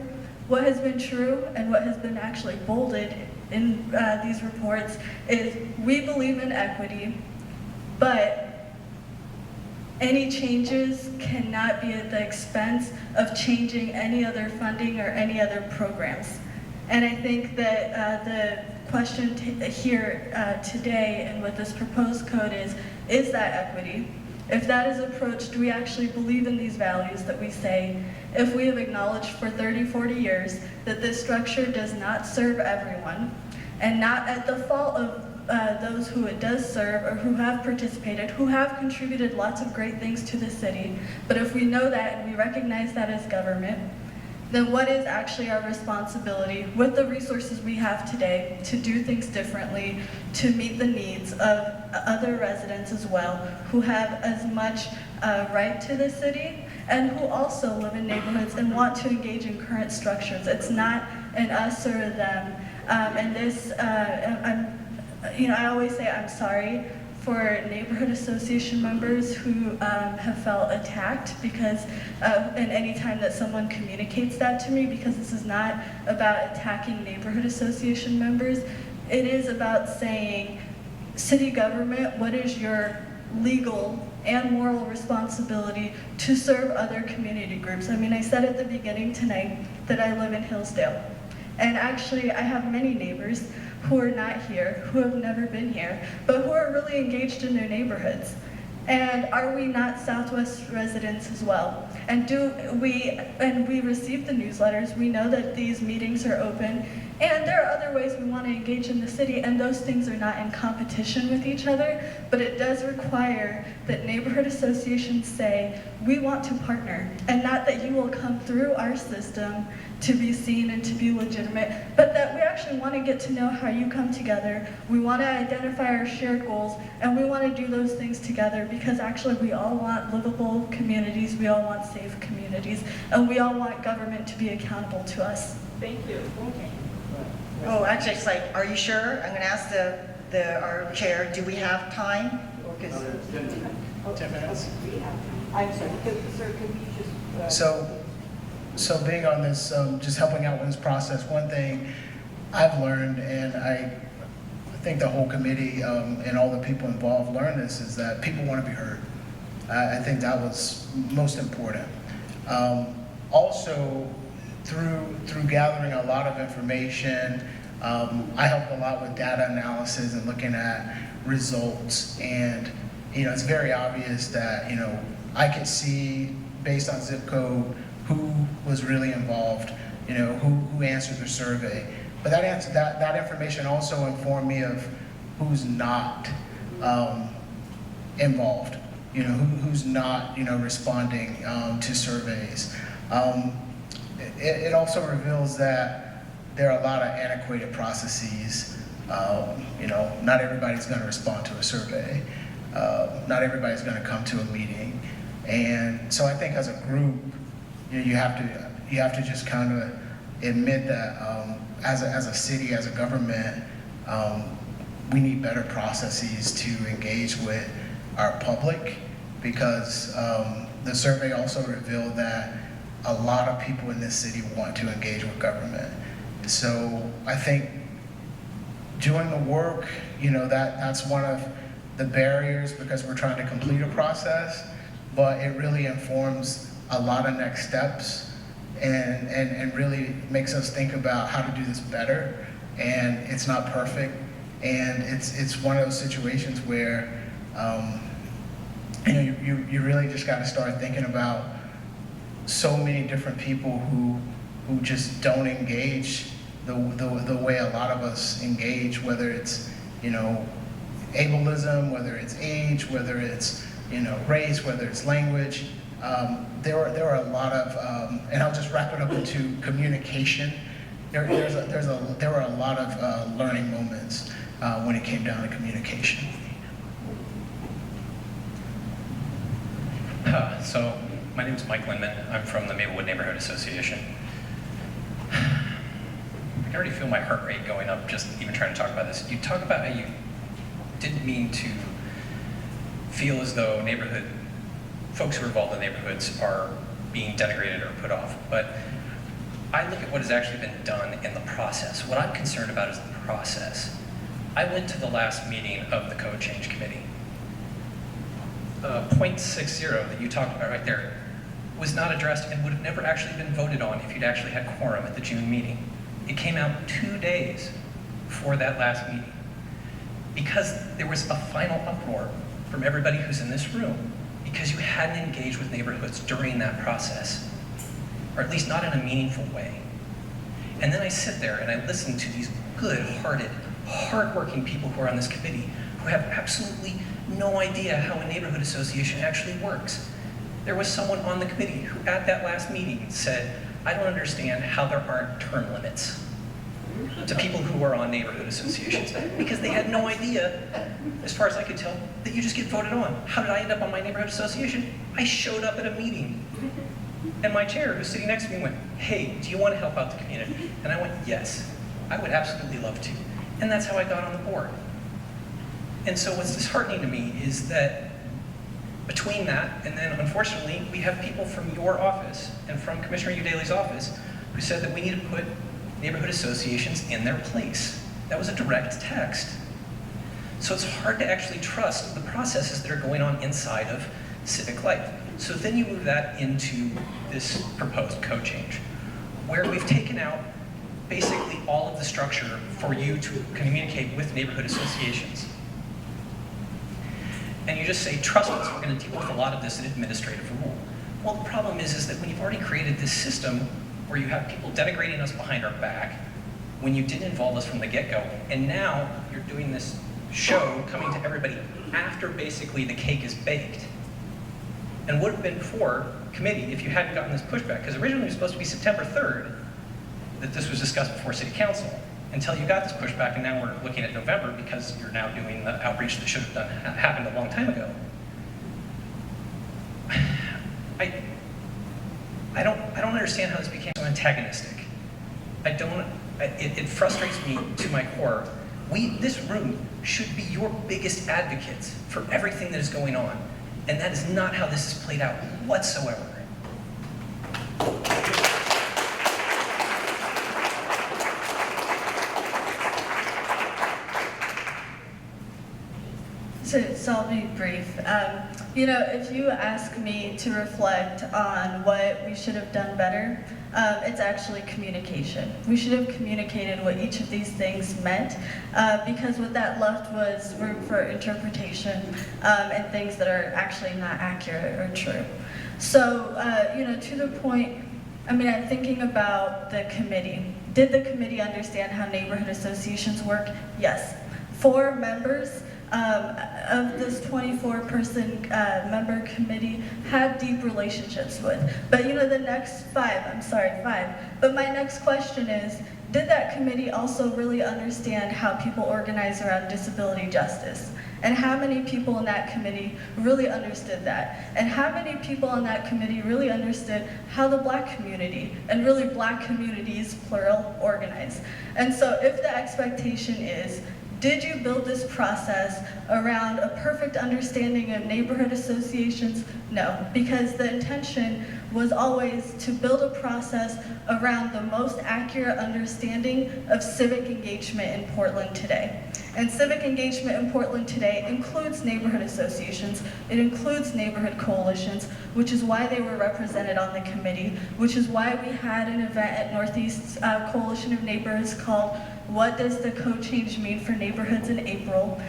what has been true and what has been actually bolded in these reports is we believe in equity, but any changes cannot be at the expense of changing any other funding or any other programs. And I think that the question here today and with this proposed code is that equity? If that is approached, do we actually believe in these values that we say? If we have acknowledged for 30, 40 years that this structure does not serve everyone, and not at the fault of those who it does serve or who have participated, who have contributed lots of great things to the city, but if we know that and we recognize that as government, then what is actually our responsibility with the resources we have today to do things differently, to meet the needs of other residents as well, who have as much right to the city and who also live in neighborhoods and want to engage in current structures. It's not an us or a them. And this, I always say I'm sorry for neighborhood association members who have felt attacked because, and any time that someone communicates that to me, because this is not about attacking neighborhood association members, it is about saying, city government, what is your legal and moral responsibility to serve other community groups? I mean, I said at the beginning tonight that I live in Hillsdale. And actually, I have many neighbors who are not here, who have never been here, but who are really engaged in their neighborhoods. And are we not Southwest residents as well? And we receive the newsletters, we know that these meetings are open, and there are other ways we want to engage in the city, and those things are not in competition with each other, but it does require that neighborhood associations say, we want to partner, and not that you will come through our system to be seen and to be legitimate, but that we actually want to get to know how you come together. We want to identify our shared goals, and we want to do those things together, because actually we all want livable communities, we all want safe communities, and we all want government to be accountable to us. Thank you. Okay. Oh, actually, it's like, are you sure? I'm going to ask our chair, do we have time? Or 'cause- 10 minutes. I'm sorry, sir, could we just... So being on this, just helping out with this process, one thing I've learned, and I think the whole committee and all the people involved learned this, is that people want to be heard. I think that was most important. Also, through gathering a lot of information, I helped a lot with data analysis and looking at results. And it's very obvious that I could see based on zip code who was really involved, who answered the survey. But that information also informed me of who's not involved, who's not responding to surveys. It also reveals that there are a lot of antiquated processes. Not everybody's going to respond to a survey. Not everybody's going to come to a meeting. And so I think as a group, you have to just kind of admit that as a city, as a government, we need better processes to engage with our public, because the survey also revealed that a lot of people in this city want to engage with government. So I think doing the work, that's one of the barriers, because we're trying to complete a process, but it really informs a lot of next steps and really makes us think about how to do this better. And it's not perfect, and it's one of those situations where you really just got to start thinking about so many different people who just don't engage the way a lot of us engage, whether it's in ableism, whether it's age, whether it's race, whether it's language. There were a lot of, and I'll just wrap it up into communication. There were a lot of learning moments when it came down to communication. So my name is Mike Lindman. I'm from the Maplewood Neighborhood Association. I can already feel my heart rate going up just even trying to talk about this. You talk about how you didn't mean to feel as though folks who are involved in neighborhoods are being denigrated or put off. But I look at what has actually been done in the process. What I'm concerned about is the process. I went to the last meeting of the Code Change Committee. 0.60 that you talked about right there was not addressed and would have never actually been voted on if you'd actually had quorum at the June meeting. It came out 2 days before that last meeting because there was a final uproar from everybody who's in this room because you hadn't engaged with neighborhoods during that process, or at least not in a meaningful way. And then I sit there and I listen to these good-hearted, hard-working people who are on this committee who have absolutely no idea how a neighborhood association actually works. There was someone on the committee who at that last meeting said, I don't understand how there aren't term limits to people who are on neighborhood associations because they had no idea, as far as I could tell, that you just get voted on. How did I end up on my neighborhood association? I showed up at a meeting and my chair who's sitting next to me went, hey, do you want to help out the community? And I went, yes, I would absolutely love to. And that's how I got on the board. And so what's disheartening to me is that between that, and then unfortunately, we have people from your office and from Commissioner Udaley's office who said that we need to put neighborhood associations in their place. That was a direct text. So it's hard to actually trust the processes that are going on inside of civic life. So then you move that into this proposed code change, where we've taken out basically all of the structure for you to communicate with neighborhood associations. And you just say, trust us, we're going to deal with a lot of this in administrative rule. Well, the problem is that when you've already created this system where you have people denigrating us behind our back, when you didn't involve us from the get-go, and now you're doing this show coming to everybody after basically the cake is baked. And would have been before committee if you hadn't gotten this pushback, because originally it was supposed to be September 3rd that this was discussed before City Council, until you got this pushback, and now we're looking at November because you're now doing the outreach that should have happened a long time ago. I don't understand how this became so antagonistic. It frustrates me to my core. This room should be your biggest advocates for everything that is going on, and that is not how this has played out whatsoever. So I'll be brief. If you ask me to reflect on what we should have done better, it's actually communication. We should have communicated what each of these things meant, because what that left was room for interpretation and things that are actually not accurate or true. So, to the point, I'm thinking about the committee. Did the committee understand how neighborhood associations work? Yes. 4 members of this 24-person member committee had deep relationships with. But the next 5. But my next question is, did that committee also really understand how people organize around disability justice? And how many people in that committee really understood that? And how many people in that committee really understood how the Black community, and really Black communities, plural, organize? And so if the expectation is, did you build this process around a perfect understanding of neighborhood associations? No, because the intention was always to build a process around the most accurate understanding of civic engagement in Portland today. And civic engagement in Portland today includes neighborhood associations, it includes neighborhood coalitions, which is why they were represented on the committee, which is why we had an event at Northeast Coalition of Neighborhoods called What Does the Code Change Mean for Neighborhoods in April?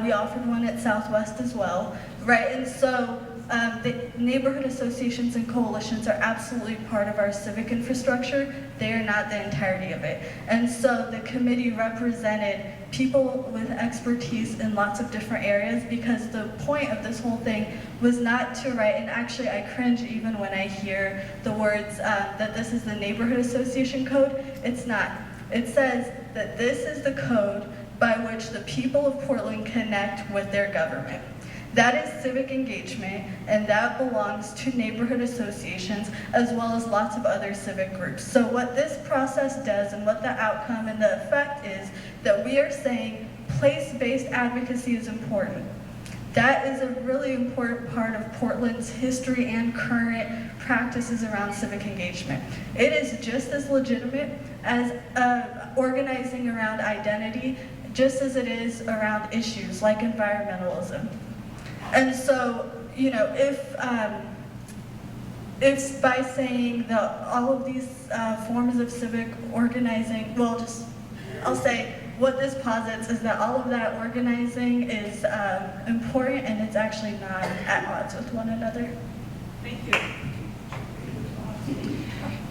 We offered one at Southwest as well, right? And so the neighborhood associations and coalitions are absolutely part of our civic infrastructure. They are not the entirety of it. And so the committee represented people with expertise in lots of different areas, because the point of this whole thing was not to write, and actually I cringe even when I hear the words that this is the neighborhood association code. It's not. It says that this is the code by which the people of Portland connect with their government. That is civic engagement, and that belongs to neighborhood associations as well as lots of other civic groups. So what this process does and what the outcome and the effect is that we are saying place-based advocacy is important. That is a really important part of Portland's history and current practices around civic engagement. It is just as legitimate as organizing around identity, just as it is around issues like environmentalism. And so, you know, if by saying that all of these forms of civic organizing, well, I'll say what this posits is that all of that organizing is important, and it's actually not at odds with one another. Thank you.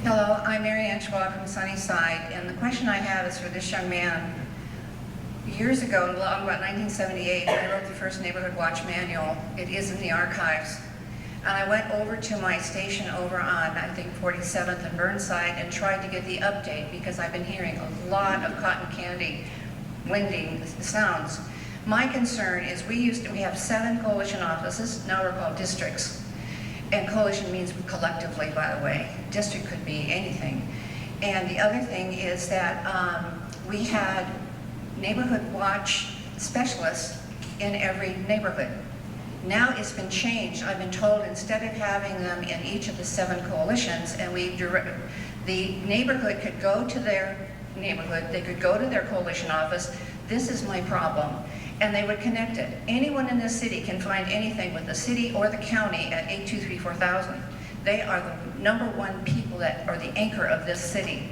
Hello, I'm Mary Ann Schwab from Sunnyside, and the question I have is for this young man. Years ago, in about 1978, I wrote the first Neighborhood Watch manual. It is in the archives. And I went over to my station over on, I think, 47th and Burnside, and tried to get the update, because I've been hearing a lot of cotton candy winding sounds. My concern is we have 7 coalition offices, now we're called districts. And coalition means collectively, by the way. District could be anything. And the other thing is that we had Neighborhood Watch specialists in every neighborhood. Now it's been changed. I've been told instead of having them in each of the 7 coalitions, and the neighborhood could go to their neighborhood, they could go to their coalition office. This is my problem. And they would connect it. Anyone in this city can find anything with the city or the county at 823-4000. They are the #1 people that are the anchor of this city.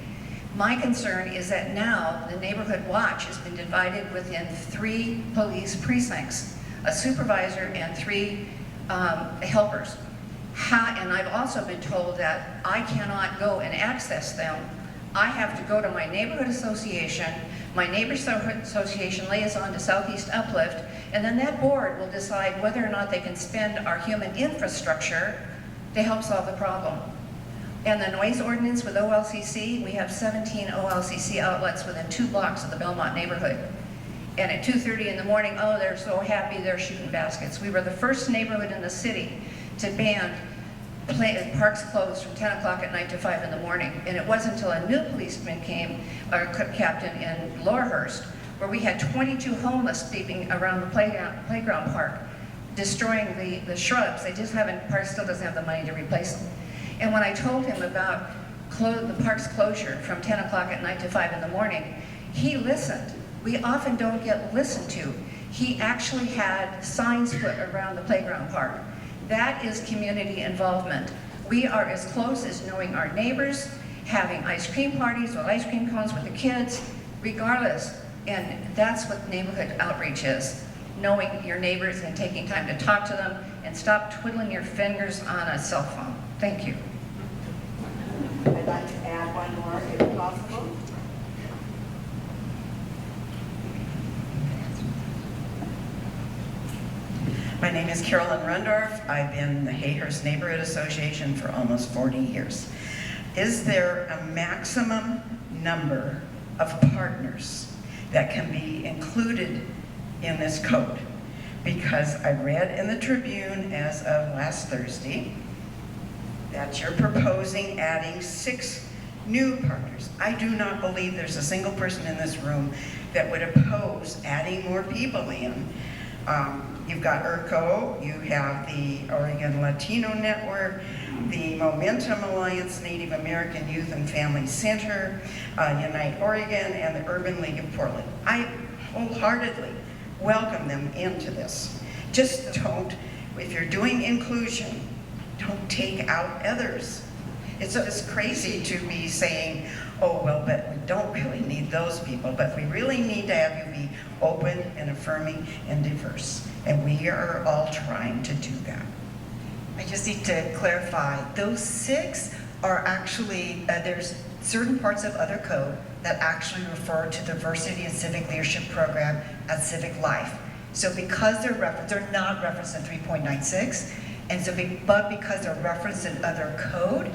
My concern is that now the Neighborhood Watch has been divided within 3 police precincts, a supervisor and 3 helpers. And I've also been told that I cannot go and access them. I have to go to my neighborhood association, my neighborhood association liaison to Southeast Uplift, and then that board will decide whether or not they can spend our human infrastructure to help solve the problem. And the noise ordinance with OLCC, we have 17 OLCC outlets within 2 blocks of the Belmont neighborhood. And at 2:30 in the morning, oh, they're so happy they're shooting baskets. We were the first neighborhood in the city to ban parks closed from 10 o'clock at night to 5 in the morning. And it wasn't until a new policeman came, our captain in Laurelhurst, where we had 22 homeless sleeping around the playground park, destroying the shrubs. Park still doesn't have the money to replace them. And when I told him about the park's closure from 10 o'clock at night to 5 in the morning, he listened. We often don't get listened to. He actually had signs put around the playground park. That is community involvement. We are as close as knowing our neighbors, having ice cream parties with ice cream cones with the kids, regardless. And that's what neighborhood outreach is. Knowing your neighbors and taking time to talk to them, and stop twiddling your fingers on a cell phone. Thank you. I'd like to add one more, if possible. My name is Carolyn Rundorf. I've been in the Hayhurst Neighborhood Association for almost 40 years. Is there a maximum number of partners that can be included in this code? Because I read in the Tribune as of last Thursday that you're proposing adding 6 new partners. I do not believe there's a single person in this room that would oppose adding more people in. You've got ERCO, you have the Oregon Latino Network, the Momentum Alliance, Native American Youth and Family Center, Unite Oregon, and the Urban League of Portland. I wholeheartedly welcome them into this. Just don't, if you're doing inclusion, don't take out others. It's crazy to be saying, oh, well, but we don't really need those people, but we really need to have you be open and affirming and diverse. And we are all trying to do that. I just need to clarify, those 6 are actually, there's certain parts of other code that actually refer to diversity and civic leadership program as civic life. So because they're not referenced in 3.96, and so but because they're referenced in other code,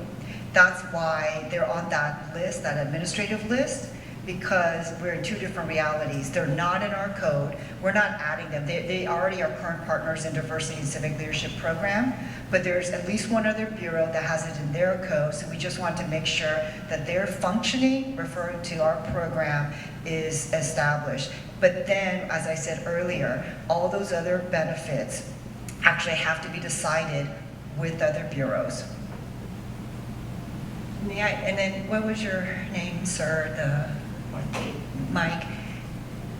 that's why they're on that list, that administrative list, because we're in 2 different realities. They're not in our code. We're not adding them. They already are current partners in diversity and civic leadership program, but there's at least one other bureau that has it in their code, so we just want to make sure that their functioning, referring to our program, is established. But then, as I said earlier, all those other benefits actually have to be decided with other bureaus. And then, what was your name, sir? Mike.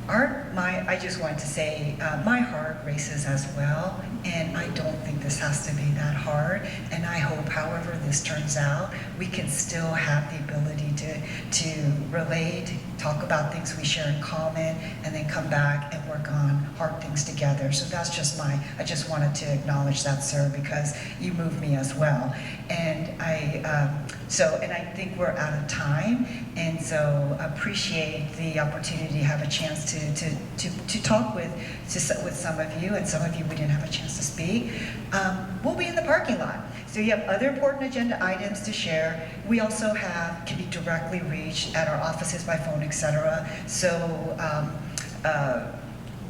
I just wanted to say, my heart races as well, and I don't think this has to be that hard. And I hope, however this turns out, we can still have the ability to relate, talk about things we share in common, and then come back and work on hard things together. So that's just I just wanted to acknowledge that, sir, because you moved me as well. And I think we're out of time, and so appreciate the opportunity to have a chance to talk with some of you, and some of you we didn't have a chance to speak. We'll be in the parking lot. So you have other important agenda items to share. We also can be directly reached at our offices by phone, etc. So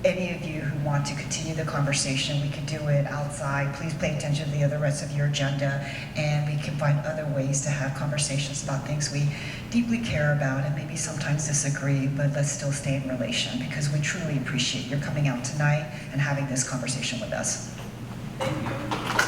any of you who want to continue the conversation, we can do it outside. Please pay attention to the rest of your agenda, and we can find other ways to have conversations about things we deeply care about and maybe sometimes disagree, but let's still stay in relation, because we truly appreciate your coming out tonight and having this conversation with us. Thank you.